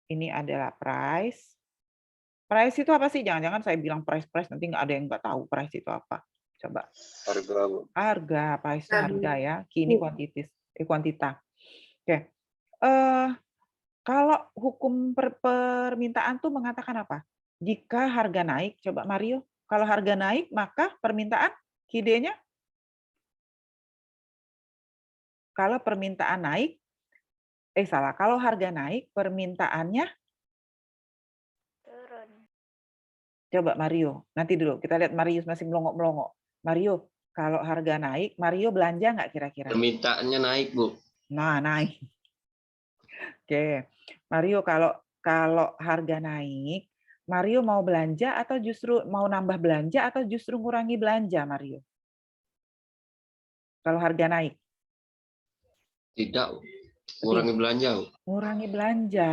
ini adalah price. Price itu apa sih? Jangan-jangan saya bilang price nanti nggak ada yang nggak tahu price itu apa. Coba. Harga, price itu harga ya. Q ini kuantita. Oke. Kalau hukum permintaan tuh mengatakan apa? Jika harga naik, coba Mario, kalau harga naik maka permintaan QD-nya? Kalau permintaan naik, kalau harga naik, permintaannya? Turun. Coba Mario, nanti dulu, kita lihat Mario masih melongo-melongo. Mario, kalau harga naik, Mario belanja nggak kira-kira? Permintaannya naik, Bu. Nah, naik. Oke, Mario, kalau harga naik, Mario mau belanja atau justru mau nambah belanja atau justru ngurangi belanja, Mario? Kalau harga naik? Tidak, ngurangi belanja. Ngurangi belanja.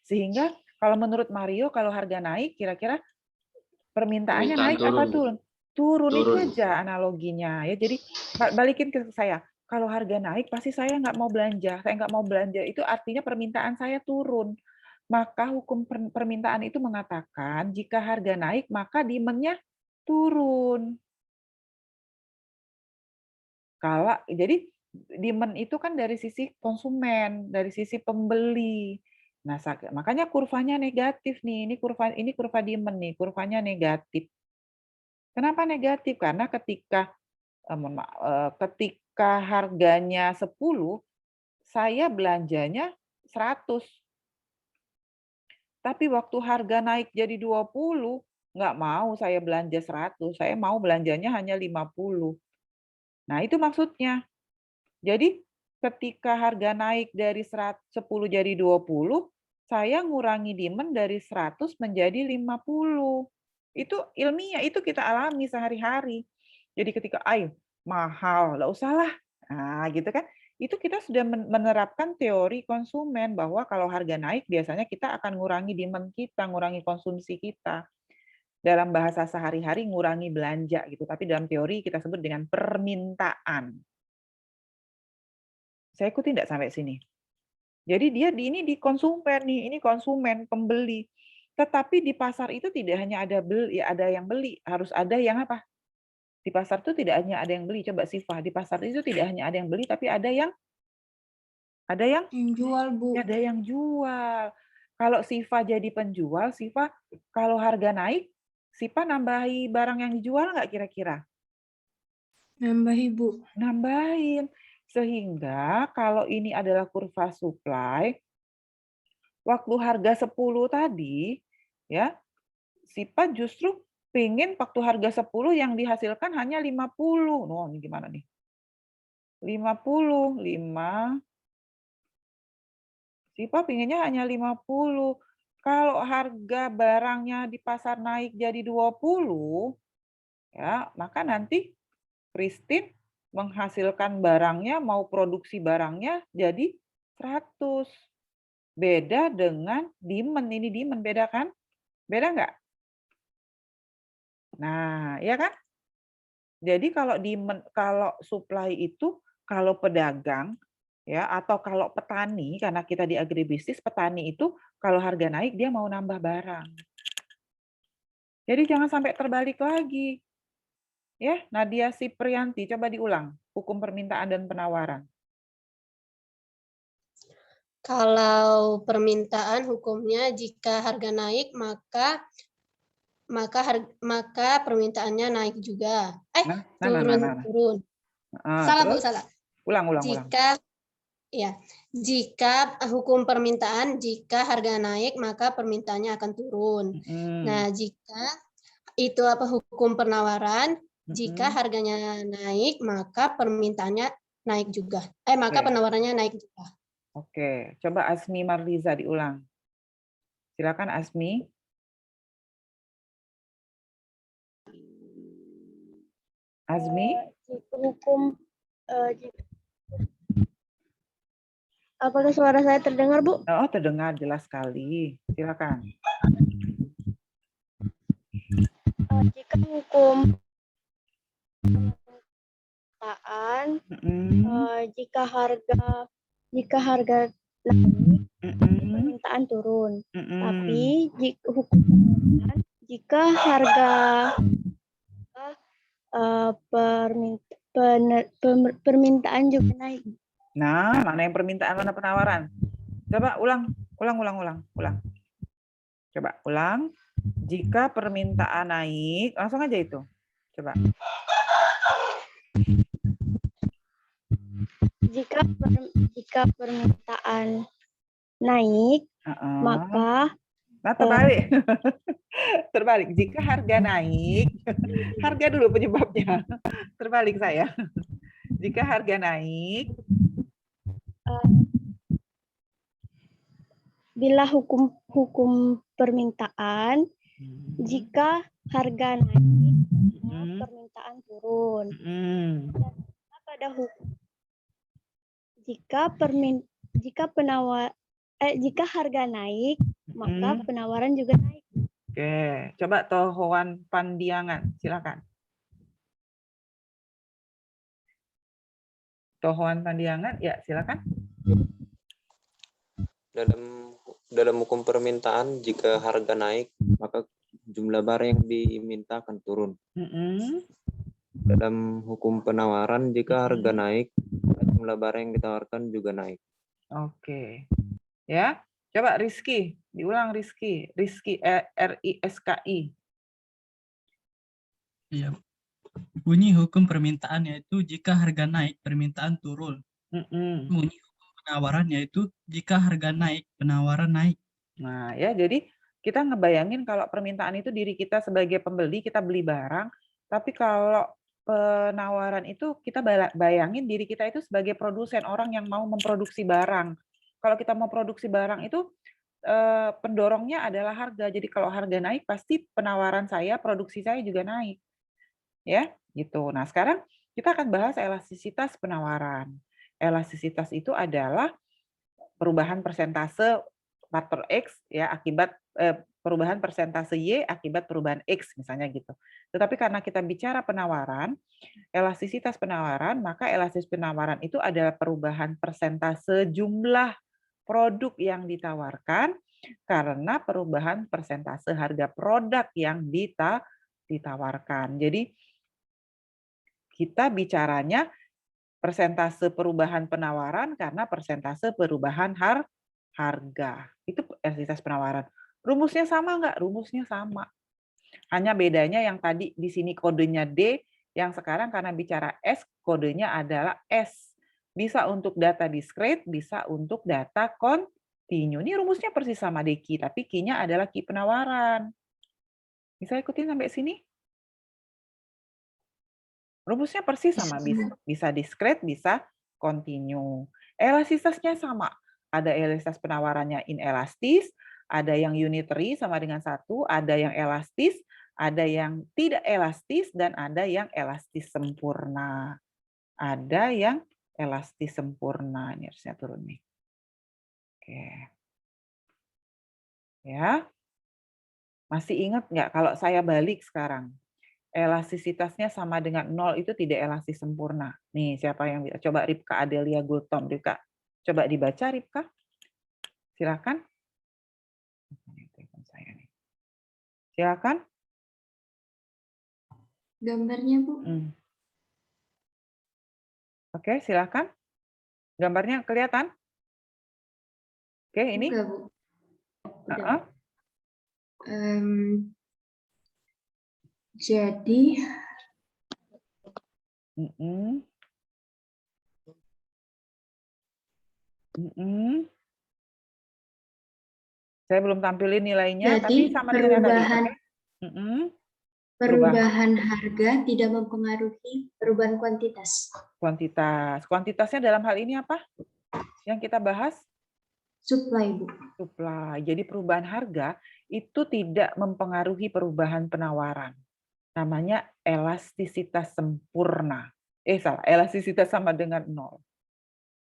Sehingga kalau menurut Mario, kalau harga naik, kira-kira Permintaannya Permintaan naik apa turun, Bu. turun? Turun itu Turun. aja analoginya ya. Jadi balikin ke saya. Kalau harga naik pasti saya nggak mau belanja. Saya nggak mau belanja itu artinya permintaan saya turun. Maka hukum permintaan itu mengatakan jika harga naik maka demand-nya turun. Jadi demand itu kan dari sisi konsumen, dari sisi pembeli. Nah, makanya kurvanya negatif nih. Ini kurva demand nih, kurvanya negatif. Kenapa negatif? Karena ketika harganya 10, saya belanjanya 100. Tapi waktu harga naik jadi 20, nggak mau saya belanja 100, saya mau belanjanya hanya 50. Nah, itu maksudnya. Jadi ketika harga naik dari 10 jadi 20, saya ngurangi demand dari 100 menjadi 50. Itu ilmiah, itu kita alami sehari-hari. Jadi ketika, ayo mahal, nggak usah lah. Nah, gitu kan. Itu kita sudah menerapkan teori konsumen bahwa kalau harga naik biasanya kita akan ngurangi demand kita, ngurangi konsumsi kita. Dalam bahasa sehari-hari ngurangi belanja gitu, tapi dalam teori kita sebut dengan permintaan. Saya ikuti enggak sampai sini? Jadi ini di konsumen nih, ini konsumen, pembeli. Tetapi di pasar itu tidak hanya ada yang beli, harus ada yang apa? Di pasar itu tidak hanya ada yang beli. Coba Sifah, di pasar itu tidak hanya ada yang beli, tapi ada yang jual, Bu. Ada yang jual. Kalau Sifah jadi penjual, Sifah kalau harga naik, Sifah nambahi barang yang dijual nggak kira-kira? Nambahi, Bu. Nambahin. Sehingga kalau ini adalah kurva supply, waktu harga 10 tadi, ya, Sifah justru pengen waktu harga 10 yang dihasilkan hanya 50. Oh, ini gimana nih? 50, 5. Sifah pengennya hanya 50. Kalau harga barangnya di pasar naik jadi 20, ya, maka nanti Christine menghasilkan barangnya, mau produksi barangnya jadi 100. Beda dengan demand. Ini demand, beda kan? Beda nggak? Nah, ya kan? Jadi kalau supply itu, kalau pedagang, ya, atau kalau petani, karena kita di agribisnis, petani itu kalau harga naik dia mau nambah barang. Jadi jangan sampai terbalik lagi. Ya, Nadia Siprianti, coba diulang hukum permintaan dan penawaran. Kalau permintaan hukumnya jika harga naik maka permintaannya naik juga. Turun. Salah, Bu, salah. Ulang. Jika hukum permintaan, jika harga naik maka permintaannya akan turun. Nah, jika itu hukum penawaran, jika harganya naik maka permintaannya naik juga. Maka penawarannya naik juga. Oke, coba Asmi Marliza diulang. Silakan Asmi. Azmi? Hukum apakah suara saya terdengar, Bu? Oh, terdengar jelas sekali. Silakan. Jika hukum permintaan, jika harga naik, permintaan turun. Tapi hukum permintaan, jika harga permintaan juga naik. Nah, mana yang permintaan, mana penawaran? Coba ulang. Coba ulang. Jika permintaan naik, langsung aja itu. Coba. Jika permintaan naik, maka terbalik. Terbalik. Jika harga naik, harga dulu penyebabnya. Terbalik saya. Jika harga naik, bila hukum permintaan, jika harga naik, permintaan turun. Dan pada hukum, jika harga naik, maka penawaran juga naik. Oke, coba Tohoan Pandiangan, silakan. Tohoan Pandiangan, ya silakan. Dalam hukum permintaan, jika harga naik, maka jumlah barang yang diminta akan turun. Dalam hukum penawaran, jika harga naik, jumlah barang yang ditawarkan juga naik. Oke. Ya, coba Rizky, diulang Rizky. Rizky, RISKI. Iya. Bunyi hukum permintaan yaitu jika harga naik, permintaan turun. Bunyi hukum penawaran yaitu jika harga naik, penawaran naik. Nah, ya, jadi kita ngebayangin kalau permintaan itu diri kita sebagai pembeli, kita beli barang, tapi kalau penawaran itu kita bayangin diri kita itu sebagai produsen, orang yang mau memproduksi barang. Kalau kita mau produksi barang itu pendorongnya adalah harga. Jadi kalau harga naik pasti penawaran saya, produksi saya juga naik. Ya, gitu. Nah, sekarang kita akan bahas elastisitas penawaran. Elastisitas itu adalah perubahan persentase faktor X ya akibat perubahan persentase Y akibat perubahan X misalnya gitu. Tetapi karena kita bicara penawaran, elastisitas penawaran, maka elastisitas penawaran itu adalah perubahan persentase jumlah produk yang ditawarkan karena perubahan persentase harga produk yang ditawarkan. Jadi kita bicaranya persentase perubahan penawaran karena persentase perubahan harga. Itu elastisitas penawaran. Rumusnya sama nggak? Rumusnya sama. Hanya bedanya yang tadi di sini kodenya D, yang sekarang karena bicara S, kodenya adalah S. Bisa untuk data discrete, bisa untuk data continue. Ini rumusnya persis sama Deki, tapi key-nya adalah key penawaran. Bisa ikutin sampai sini? Rumusnya persis sama, bisa discrete, bisa continue. Elastisitasnya sama. Ada elastisitas penawarannya inelastis, ada yang unitary sama dengan 1, ada yang elastis, ada yang tidak elastis, dan ada yang elastis sempurna. Ada yang elastis sempurna. Ini harusnya turun nih. Oke. Ya. Masih ingat nggak kalau saya balik sekarang? Elastisitasnya sama dengan 0 itu tidak elastis sempurna. Nih, siapa yang bisa? Coba Ripka Adelia Gultom. Ripka, coba dibaca Ripka. Silakan. Silakan. Gambarnya, Bu. Oke, silakan. Gambarnya kelihatan? Oke, ini. Enggak, Bu. Jadi saya belum tampilin nilainya, jadi tapi sama dengan tadi. Perubahan harga tidak mempengaruhi perubahan kuantitas. Kuantitasnya dalam hal ini apa? Yang kita bahas? Supply, Bu. Supply. Jadi perubahan harga itu tidak mempengaruhi perubahan penawaran. Namanya elastisitas sempurna. Salah, elastisitas sama dengan 0.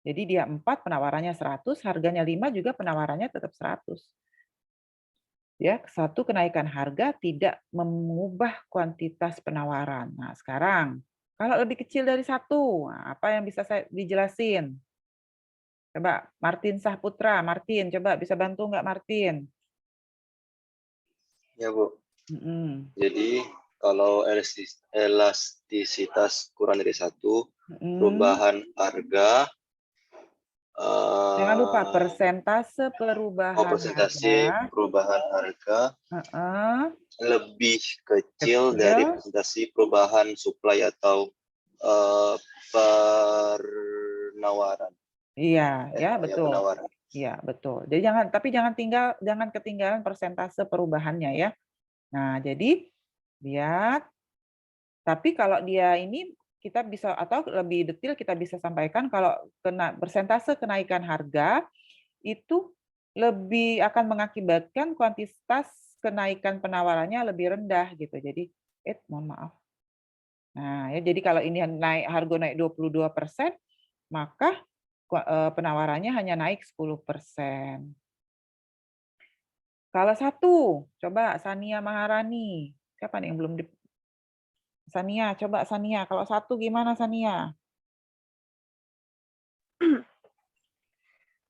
Jadi dia 4, penawarannya 100, harganya 5 juga penawarannya tetap 100. Ya, 1 kenaikan harga tidak mengubah kuantitas penawaran. Nah, sekarang kalau lebih kecil dari 1, apa yang bisa saya dijelasin? Coba Martin Sahputra, Martin, coba bisa bantu nggak Martin? Ya, Bu. Jadi kalau elastisitas kurang dari 1, perubahan harga. Jangan lupa persentase perubahan perubahan harga lebih kecil dari persentase perubahan supply atau penawaran. Iya, ya betul. Iya, betul. Jadi jangan ketinggalan persentase perubahannya ya. Nah, jadi lihat. Tapi kalau dia ini kita bisa, atau lebih detail kita bisa sampaikan kalau persentase kenaikan harga itu lebih akan mengakibatkan kuantitas kenaikan penawarannya lebih rendah gitu. Jadi, mohon maaf. Nah, ya jadi kalau ini harga naik 22%, maka penawarannya hanya naik 10%. Kalau 1, coba Sania Maharani. Siapa nih yang belum Sania, coba Sania. Kalau 1 gimana Sania?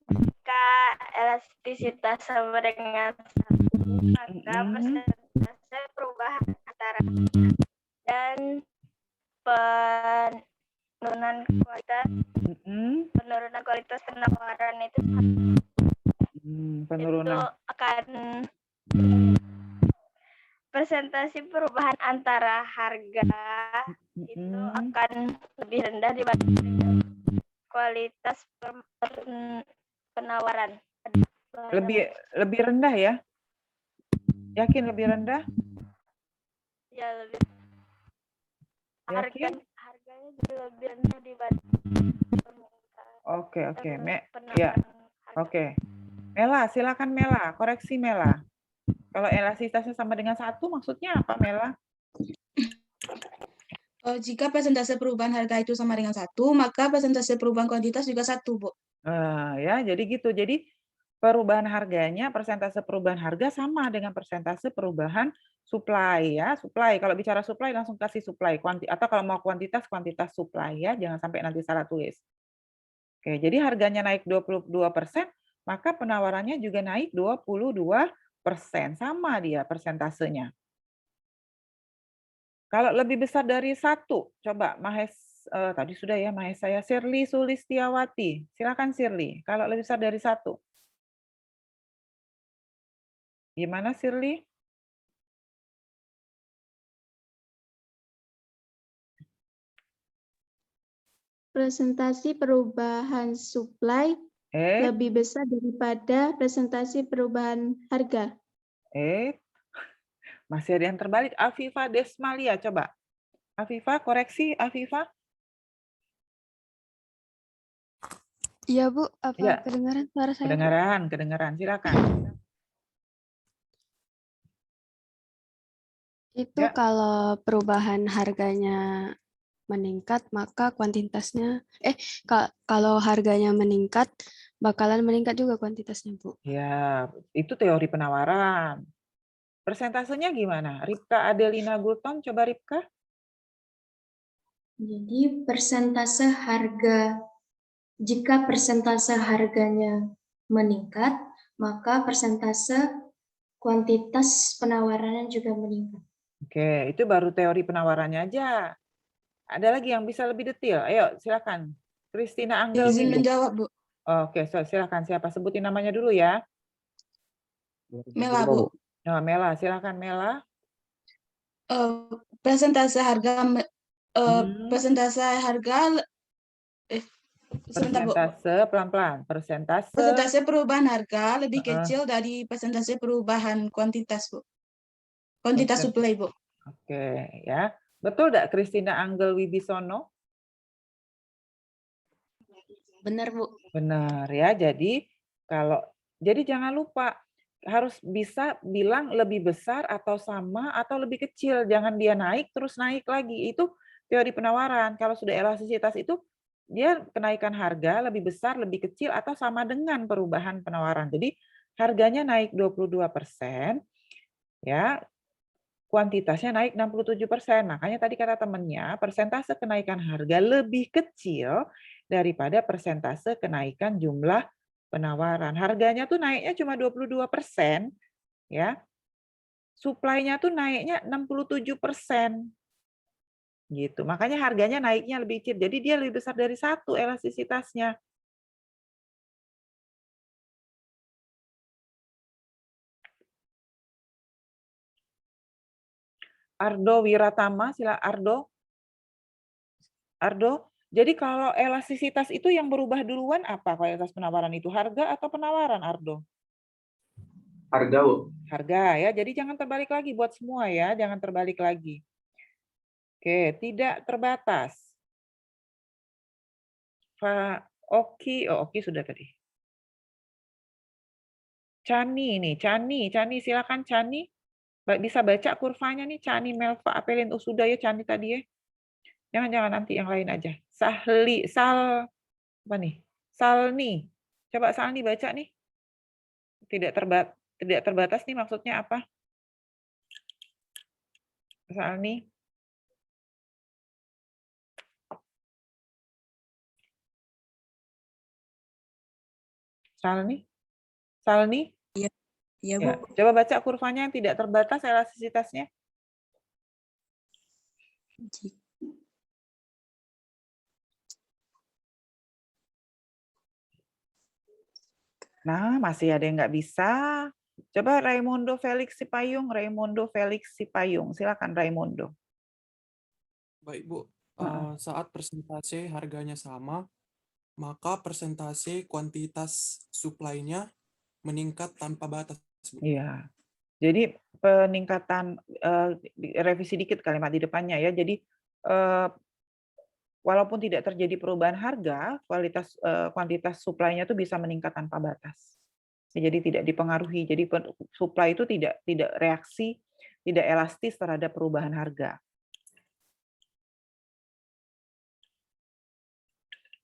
Jika elastisitas sama dengan 1, maka persentase perubahan antara dan penurunan kualitas penawaran itu akan persentase perubahan antara harga itu akan lebih rendah dibanding kualitas penawaran. Lebih rendah ya? Yakin lebih rendah? Ya, lebih. Harganya juga lebih rendah dibanding Oke. Ya. Oke. Mela, silakan Mela, koreksi Mela. Kalau elastisitasnya sama dengan 1, maksudnya apa Mela? Jika persentase perubahan harga itu sama dengan 1, maka persentase perubahan kuantitas juga 1, Bu. Ya, jadi gitu. Jadi perubahan harganya, persentase perubahan harga sama dengan persentase perubahan supply ya. Supply, kalau bicara supply langsung kasih supply. Atau kalau mau kuantitas supply ya. Jangan sampai nanti salah tulis. Oke, jadi harganya naik 22%, maka penawarannya juga naik 22%. Sama dia persentasenya. Kalau lebih besar dari 1, coba tadi sudah ya Mahesa, Shirley Sulistiawati. Silakan Shirley. Kalau lebih besar dari 1. Gimana Shirley? Presentasi perubahan supply lebih besar daripada presentasi perubahan harga. Masih ada yang terbalik. Afifa Desmalia, coba. Afifa, koreksi Afifa. Iya Bu, apa Ya. kedengaran suara saya? Kedengaran. Silakan. Itu kalau perubahan harganya meningkat, maka kuantitasnya, kalau harganya meningkat, bakalan meningkat juga kuantitasnya, Bu. Ya, itu teori penawaran. Persentasenya gimana? Ripka Adelina Gultom, coba Ripka. Jadi jika persentase harganya meningkat, maka persentase kuantitas penawarannya juga meningkat. Oke, itu baru teori penawarannya aja. Ada lagi yang bisa lebih detail? Ayo, silakan. Christina Anggel. Izin menjawab, Bu. Oke, silakan. Siapa? Sebutin namanya dulu ya. Mela, Bu. Nah, Mela, silakan Mela. Persentase harga pelan-pelan. Persentase perubahan harga lebih kecil dari persentase perubahan kuantitas, Bu. Kuantitas supply, Bu. Oke, ya. Betul enggak Christina Anggel Wibisono? Benar, Bu. Benar ya. Jadi jangan lupa harus bisa bilang lebih besar atau sama atau lebih kecil. Jangan dia naik terus naik lagi. Itu teori penawaran. Kalau sudah elastisitas itu dia kenaikan harga lebih besar, lebih kecil atau sama dengan perubahan penawaran. Jadi harganya naik 22%, ya. Kuantitasnya naik 67%. Makanya tadi kata temannya, persentase kenaikan harga lebih kecil daripada persentase kenaikan jumlah penawaran. Harganya tuh naiknya cuma 22%, ya. Supply-nya tuh naiknya 67%. Gitu. Makanya harganya naiknya lebih kecil. Jadi dia lebih besar dari 1 elastisitasnya. Ardo Wiratama, sila Ardo. Jadi kalau elastisitas itu yang berubah duluan apa kualitas penawaran itu? Harga atau penawaran, Ardo? Harga, Bu. Harga ya. Jadi jangan terbalik lagi buat semua ya, jangan terbalik lagi. Oke, tidak terbatas. Oki sudah tadi. Cani silakan Cani. Bisa baca kurvanya nih, Cani Melva Apelin sudah ya Cani tadi ya. Jangan nanti yang lain aja. Salni. Coba Salni baca nih. Tidak terbatas. Tidak terbatas nih maksudnya apa? Salni? Salni? Salni? Iya, iya Ya, Bu. coba baca kurvanya yang tidak terbatas elastisitasnya. Nah, masih ada yang nggak bisa. Coba Raimundo Felix Sipayung, Raimundo Felix Sipayung. Silakan Raimundo. Baik, Bu. Saat persentase harganya sama, maka persentase kuantitas supply-nya meningkat tanpa batas, Bu. Iya. Jadi peningkatan, revisi dikit kalimat di depannya ya. Jadi walaupun tidak terjadi perubahan harga, kuantitas supply-nya itu bisa meningkat tanpa batas. Jadi tidak dipengaruhi. Jadi supply itu tidak reaksi, tidak elastis terhadap perubahan harga.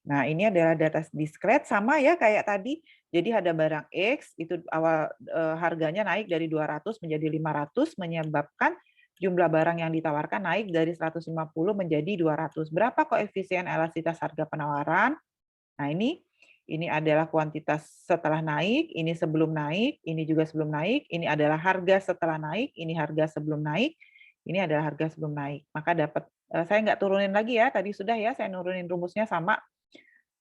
Nah, ini adalah data diskret sama ya kayak tadi. Jadi ada barang X itu awal harganya naik dari 200 menjadi 500 menyebabkan jumlah barang yang ditawarkan naik dari 150 menjadi 200. Berapa koefisien elastisitas harga penawaran? Nah, ini adalah kuantitas setelah naik, ini sebelum naik, ini juga sebelum naik, ini adalah harga setelah naik, ini harga sebelum naik, ini adalah harga sebelum naik. Maka dapat, saya nggak turunin lagi ya, tadi sudah ya, saya nurunin rumusnya sama.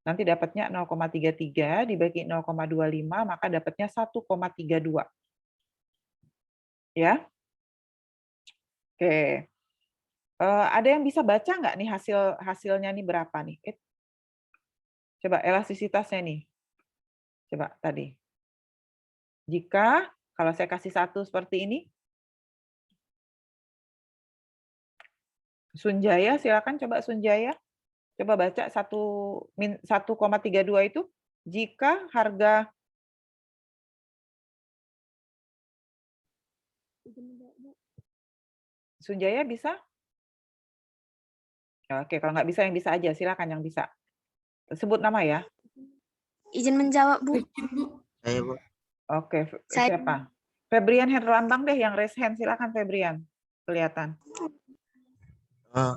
Nanti dapatnya 0,33 dibagi 0,25, maka dapatnya 1,32. Ya. Oke. Ada yang bisa baca nggak nih hasilnya nih berapa nih? Coba elastisitasnya nih. Coba tadi. Jika, kalau saya kasih 1 seperti ini, Sunjaya, silakan coba Sunjaya. Coba baca 1,32 itu jika harga Sunjaya bisa? Oke, kalau nggak bisa yang bisa aja, silakan yang bisa. Sebut nama ya. Izin menjawab, Bu. Saya, Bu. Oke, siapa? Febrian Herlambang deh yang raise hand, silakan Febrian. Kelihatan.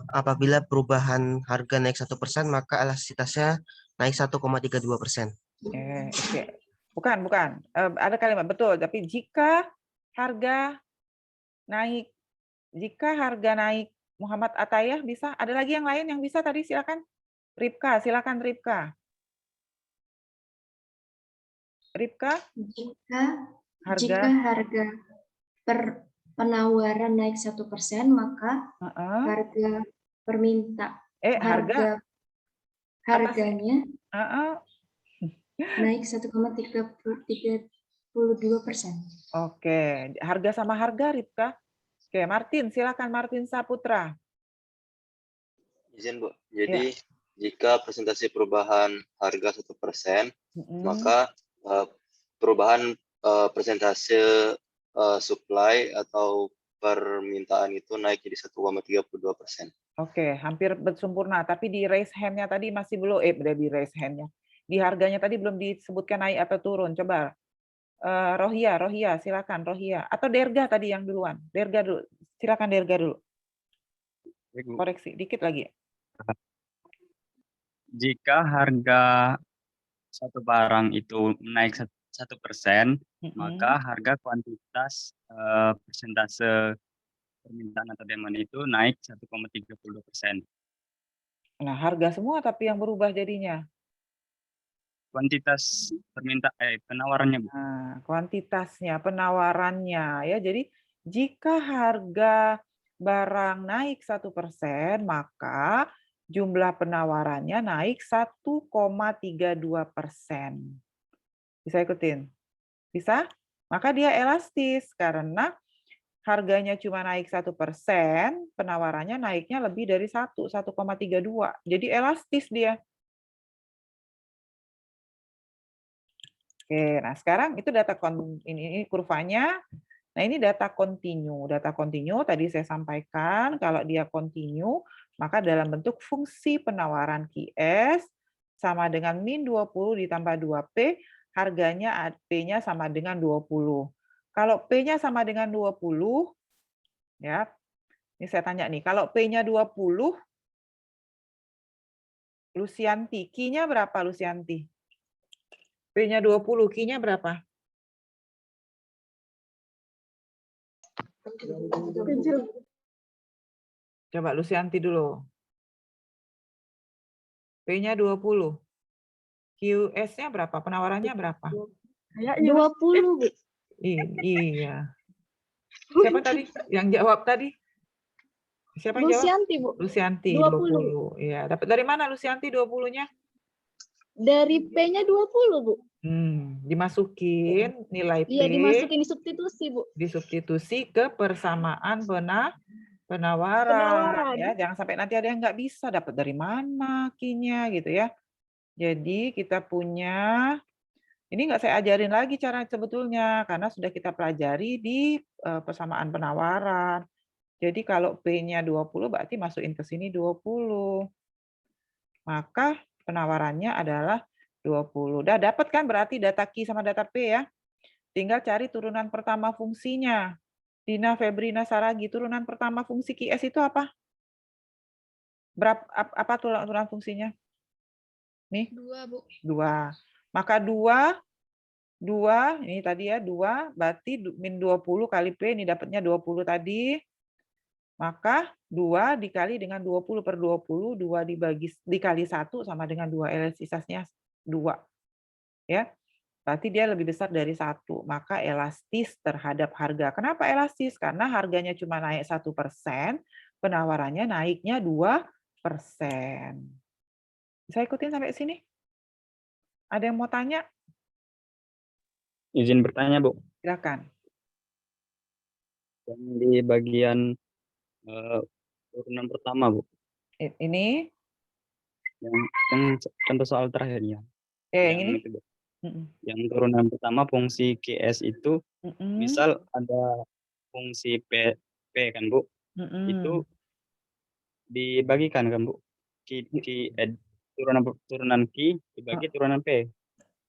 Apabila perubahan harga naik 1%, maka elastisitasnya naik 1,32%. Oke. Bukan. Ada kalimat betul, tapi jika harga naik, Muhammad Atayah bisa. Ada lagi yang lain yang bisa tadi, silakan. Ripka, silakan Ripka. Jika harga penawaran naik 1%, maka harga harganya naik 1,32%. Oke, harga sama harga, Ripka. Oke, Martin, silakan Martin Saputra. Izin, Bu. Jadi jika presentasi perubahan harga 1%, maka perubahan persentase supply atau permintaan itu naik jadi 1,32%. Oke, hampir sempurna. Tapi di raise hand-nya tadi masih belum, di raise hand-nya. Di harganya tadi belum disebutkan naik atau turun. Coba, Rohia, silakan Rohia. Atau Derga tadi yang duluan. Derga dulu. Silakan Derga dulu. Koreksi, dikit lagi. Jika harga satu barang itu naik 1%, maka harga kuantitas persentase permintaan atau demand itu naik 1,30%. Nah, harga semua tapi yang berubah jadinya. Kuantitas penawarannya, Bu. Nah, kuantitasnya, penawarannya ya. Jadi jika harga barang naik 1%, maka jumlah penawarannya naik 1,32%. Bisa ikutin? Bisa? Maka dia elastis karena harganya cuma naik 1%, penawarannya naiknya lebih dari 1,32. Jadi elastis dia. Oke, nah sekarang itu data ini kurvanya. Nah, ini data continue. Data continue tadi saya sampaikan kalau dia continue, maka dalam bentuk fungsi penawaran QS sama dengan min 20 ditambah 2P, harganya P-nya sama dengan 20. Kalau P-nya sama dengan 20, ya. Ini saya tanya nih, kalau P-nya 20, Lucianti, Q-nya berapa Lucianti? P-nya 20, Q-nya berapa? Kecil. Coba Lucianti dulu. P-nya 20. QS-nya berapa? Penawarannya berapa? 20, Bu. Iya. Siapa tadi yang jawab tadi? Siapa yang jawab? Lucianti, Bu. Lucianti 20. 20. Iya, dapat dari mana Lucianti 20-nya? Dari P-nya 20, Bu. Dimasukin nilai P. Iya, dimasukin di substitusi, Bu. Disubstitusi ke persamaan penawaran. Ya, jangan sampai nanti ada yang nggak bisa dapat dari mana Q-nya gitu ya. Jadi kita punya, ini nggak saya ajarin lagi cara sebetulnya karena sudah kita pelajari di persamaan penawaran. Jadi kalau P-nya 20 berarti masukin ke sini 20. Maka penawarannya adalah 20. Udah dapat kan berarti data Q sama data P ya. Tinggal cari turunan pertama fungsinya. Dina, Febrina, Saragi, turunan pertama fungsi QS itu apa? Apa turunan fungsinya? Nih? 2, Bu. 2. Maka 2, ini tadi ya, 2, berarti min 20 kali P, ini dapatnya 20 tadi. Maka 2 dikali dengan 20 per 20, 2 dikali 1 sama dengan 2, elastisitasnya 2. Ya, berarti dia lebih besar dari 1. Maka elastis terhadap harga. Kenapa elastis? Karena harganya cuma naik 1%, penawarannya naiknya 2%. Bisa ikutin sampai sini? Ada yang mau tanya? Izin bertanya, Bu. Silakan. Yang di bagian turunan pertama, Bu. Ini? Yang contoh soal terakhirnya. Yang ini? Itu, Bu. Yang turunan pertama fungsi QS itu, misal ada fungsi P kan, Bu. Itu dibagikan kan, Bu. Turunan Q dibagi turunan P.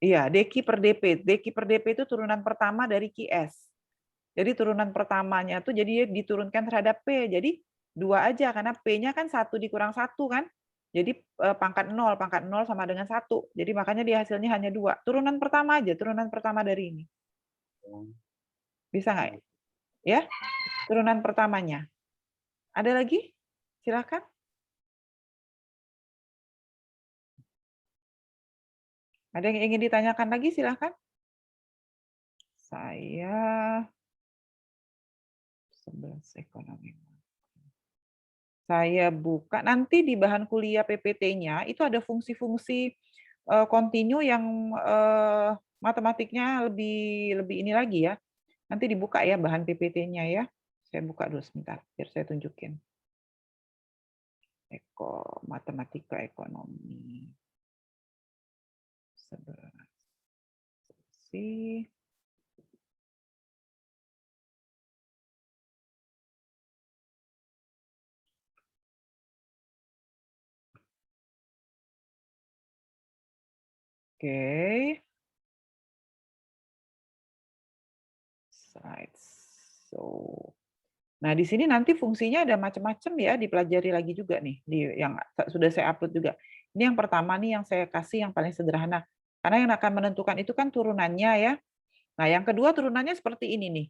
Iya, DQ per DP. DQ per DP itu turunan pertama dari QS. Jadi turunan pertamanya tuh jadi diturunkan terhadap P. Jadi 2 aja karena P-nya kan 1 dikurang 1 kan. Jadi pangkat 0 sama dengan 1. Jadi makanya dia hasilnya hanya 2. Turunan pertama aja, turunan pertama dari ini. Bisa nggak? Ya? Turunan pertamanya. Ada lagi? Silakan. Ada yang ingin ditanyakan lagi? Silakan. Saya 11 ekonomi. Saya buka nanti di bahan kuliah PPT-nya itu ada fungsi-fungsi kontinu yang matematiknya lebih ini lagi ya. Nanti dibuka ya bahan PPT-nya ya. Saya buka dulu sebentar biar saya tunjukin. Matematika ekonomi. 11. Oke. Nah, di sini nanti fungsinya ada macam-macam ya, dipelajari lagi juga nih, yang sudah saya upload juga. Ini yang pertama nih yang saya kasih yang paling sederhana. Karena yang akan menentukan itu kan turunannya ya. Nah, yang kedua turunannya seperti ini nih.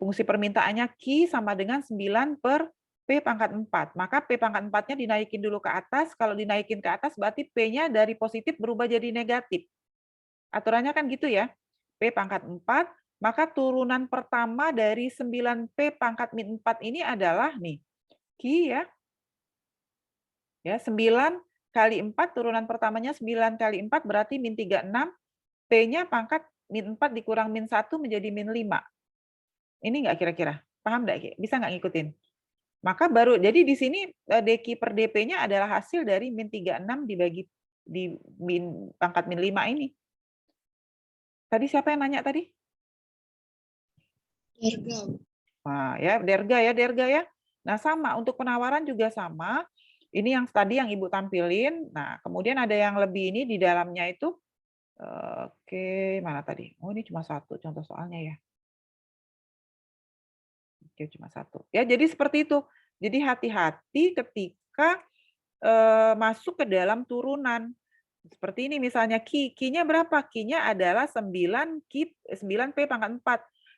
Fungsi permintaannya Q sama dengan 9 per P pangkat 4. Maka P pangkat 4-nya dinaikin dulu ke atas. Kalau dinaikin ke atas berarti P-nya dari positif berubah jadi negatif. Aturannya kan gitu ya. P pangkat 4, maka turunan pertama dari 9P pangkat min 4 ini adalah nih, Q ya. Ya, 9 kali 4, turunan pertamanya 9 kali 4 berarti min 36. P-nya pangkat min 4 dikurang min 1 menjadi min 5. Ini nggak kira-kira? Paham nggak? Bisa nggak ngikutin? Maka baru, jadi di sini DQ per DP-nya adalah hasil dari min 36 dibagi di min pangkat min 5 ini. Tadi siapa yang nanya tadi? Derga. Nah, ya, derga ya. Nah, sama untuk penawaran juga sama. Ini yang tadi yang Ibu tampilin. Nah, kemudian ada yang lebih ini di dalamnya itu. Oke, mana tadi? Oh, ini cuma satu contoh soalnya ya. Q cuma 1. Ya, jadi seperti itu. Jadi hati-hati ketika masuk ke dalam turunan. Seperti ini misalnya Q-nya berapa? Q-nya adalah 9P pangkat 4.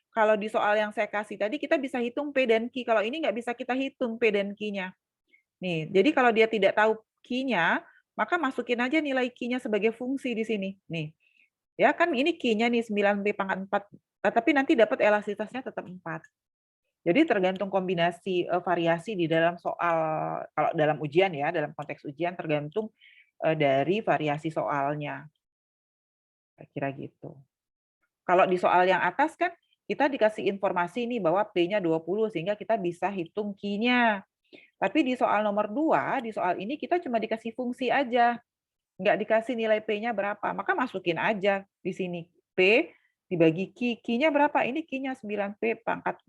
Kalau di soal yang saya kasih tadi kita bisa hitung P dan Q. Kalau ini nggak bisa kita hitung P dan Q-nya. Nih, jadi kalau dia tidak tahu Q-nya, maka masukin aja nilai Q-nya sebagai fungsi di sini. Nih. Ya kan ini Q-nya nih 9P pangkat 4. Tapi nanti dapat elastisitasnya tetap 4. Jadi tergantung kombinasi variasi di dalam soal, kalau dalam ujian ya, dalam konteks ujian tergantung dari variasi soalnya. Kira gitu. Kalau di soal yang atas kan kita dikasih informasi nih bahwa P-nya 20 sehingga kita bisa hitung Q-nya. Tapi di soal nomor 2, di soal ini kita cuma dikasih fungsi aja. Nggak dikasih nilai P-nya berapa. Maka masukin aja di sini. P dibagi Q. Q-nya berapa? Ini Q-nya 9P pangkat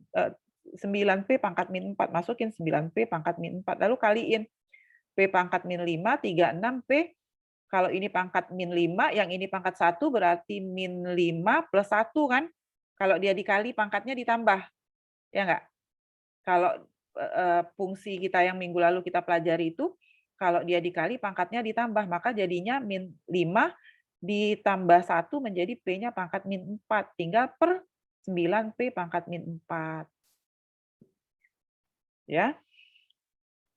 9P pangkat min 4. Masukin 9P pangkat min 4. Lalu kaliin. P pangkat min 5, 36P. Kalau ini pangkat min 5, yang ini pangkat 1 berarti min 5 plus 1 kan? Kalau dia dikali pangkatnya ditambah. Ya enggak? Kalau fungsi kita yang minggu lalu kita pelajari itu, kalau dia dikali pangkatnya ditambah, maka jadinya min 5 ditambah 1 menjadi P-nya pangkat min 4. Tinggal per 9P pangkat min 4. Ya.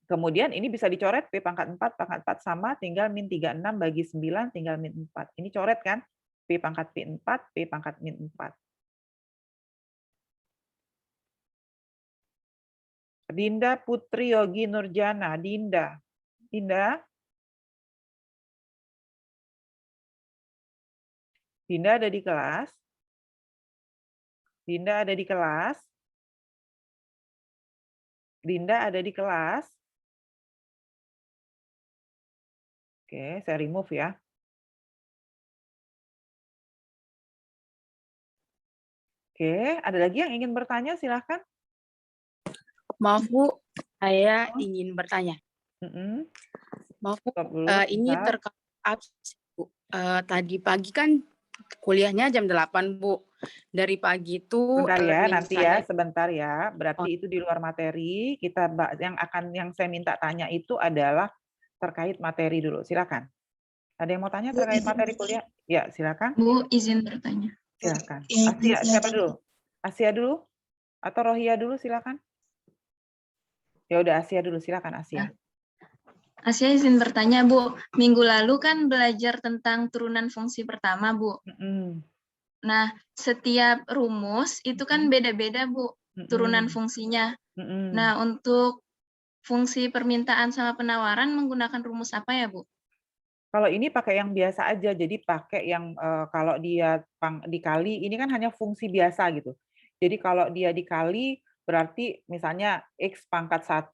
Kemudian ini bisa dicoret P pangkat 4 sama, tinggal min 36 bagi 9, tinggal min 4. Ini coret kan? P pangkat P4, P pangkat min 4. Dinda Putri Yogi Nurjana. Dinda. Dinda? Dinda ada di kelas? Dinda ada di kelas? Dinda ada di kelas? Oke, saya remove ya. Oke, ada lagi yang ingin bertanya? Silahkan. Maaf Bu, saya ingin bertanya. Maaf Bu, ini terkait absen Bu. Tadi pagi kan kuliahnya jam 8 Bu. Dari pagi itu sebentar ya, nanti ya, sebentar ya. Berarti itu di luar materi. Kita yang saya minta tanya itu adalah terkait materi dulu. Silakan. Ada yang mau tanya terkait materi kuliah? Ya, silakan. Bu, izin bertanya. Silakan. Asia, siapa dulu? Asia dulu? Atau Rohia dulu, silakan. Ya udah, Asia dulu, silakan Asia. Asia izin bertanya, Bu. Minggu lalu kan belajar tentang turunan fungsi pertama, Bu. Nah, setiap rumus itu kan beda-beda, Bu, turunan fungsinya. Nah, untuk fungsi permintaan sama penawaran menggunakan rumus apa ya, Bu? Kalau ini pakai yang biasa aja, jadi pakai yang kalau dia dikali, ini kan hanya fungsi biasa gitu. Jadi kalau dia dikali, berarti misalnya X pangkat 1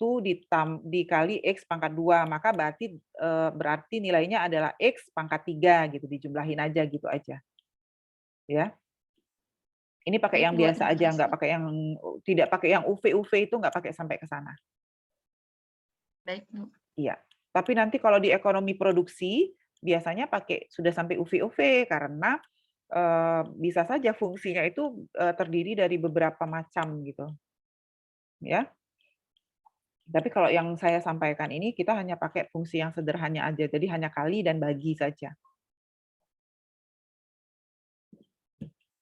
dikali X pangkat 2, maka berarti nilainya adalah X pangkat 3, gitu, dijumlahin aja gitu aja. Ya, ini pakai yang biasa aja, nggak pakai yang tidak pakai yang UV itu nggak pakai sampai ke sana. Baik, Bu. Iya, tapi nanti kalau di ekonomi produksi biasanya pakai sudah sampai UV karena bisa saja fungsinya itu terdiri dari beberapa macam gitu, ya. Tapi kalau yang saya sampaikan ini kita hanya pakai fungsi yang sederhana aja, jadi hanya kali dan bagi saja.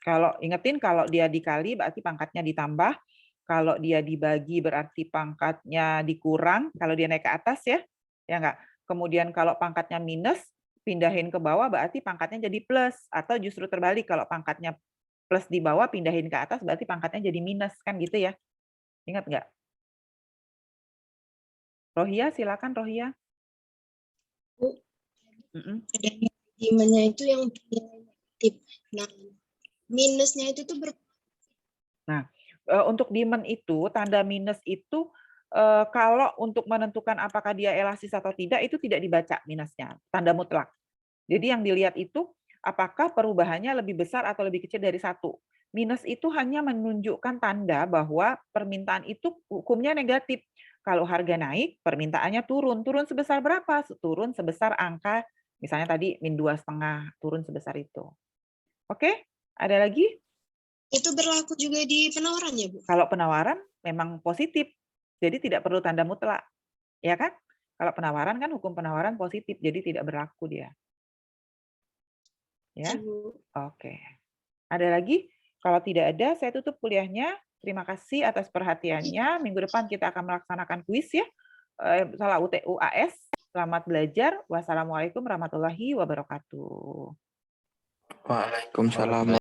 Kalau ingetin kalau dia dikali berarti pangkatnya ditambah, kalau dia dibagi berarti pangkatnya dikurang, kalau dia naik ke atas ya enggak. Kemudian kalau pangkatnya minus, pindahin ke bawah berarti pangkatnya jadi plus, atau justru terbalik kalau pangkatnya plus di bawah pindahin ke atas berarti pangkatnya jadi minus, kan gitu ya. Ingat enggak? Rohia, silakan Rohia. Ada dimennya itu yang negatif. Nah, minusnya itu tuh Nah, untuk demand itu, tanda minus itu kalau untuk menentukan apakah dia elastis atau tidak, itu tidak dibaca minusnya, tanda mutlak. Jadi yang dilihat itu apakah perubahannya lebih besar atau lebih kecil dari 1. Minus itu hanya menunjukkan tanda bahwa permintaan itu hukumnya negatif. Kalau harga naik, permintaannya turun. Turun sebesar berapa? Turun sebesar angka, misalnya tadi min 2,5, turun sebesar itu. Oke? Ada lagi? itu berlaku juga di penawaran ya, Bu? Kalau penawaran memang positif, jadi tidak perlu tanda mutlak, ya kan? Kalau penawaran kan hukum penawaran positif, jadi tidak berlaku dia. Ya, oke. Ada lagi? Kalau tidak ada, saya tutup kuliahnya. Terima kasih atas perhatiannya. Minggu depan kita akan melaksanakan kuis ya. Salah UTU AS. Selamat belajar. Wassalamualaikum warahmatullahi wabarakatuh. Waalaikumsalam.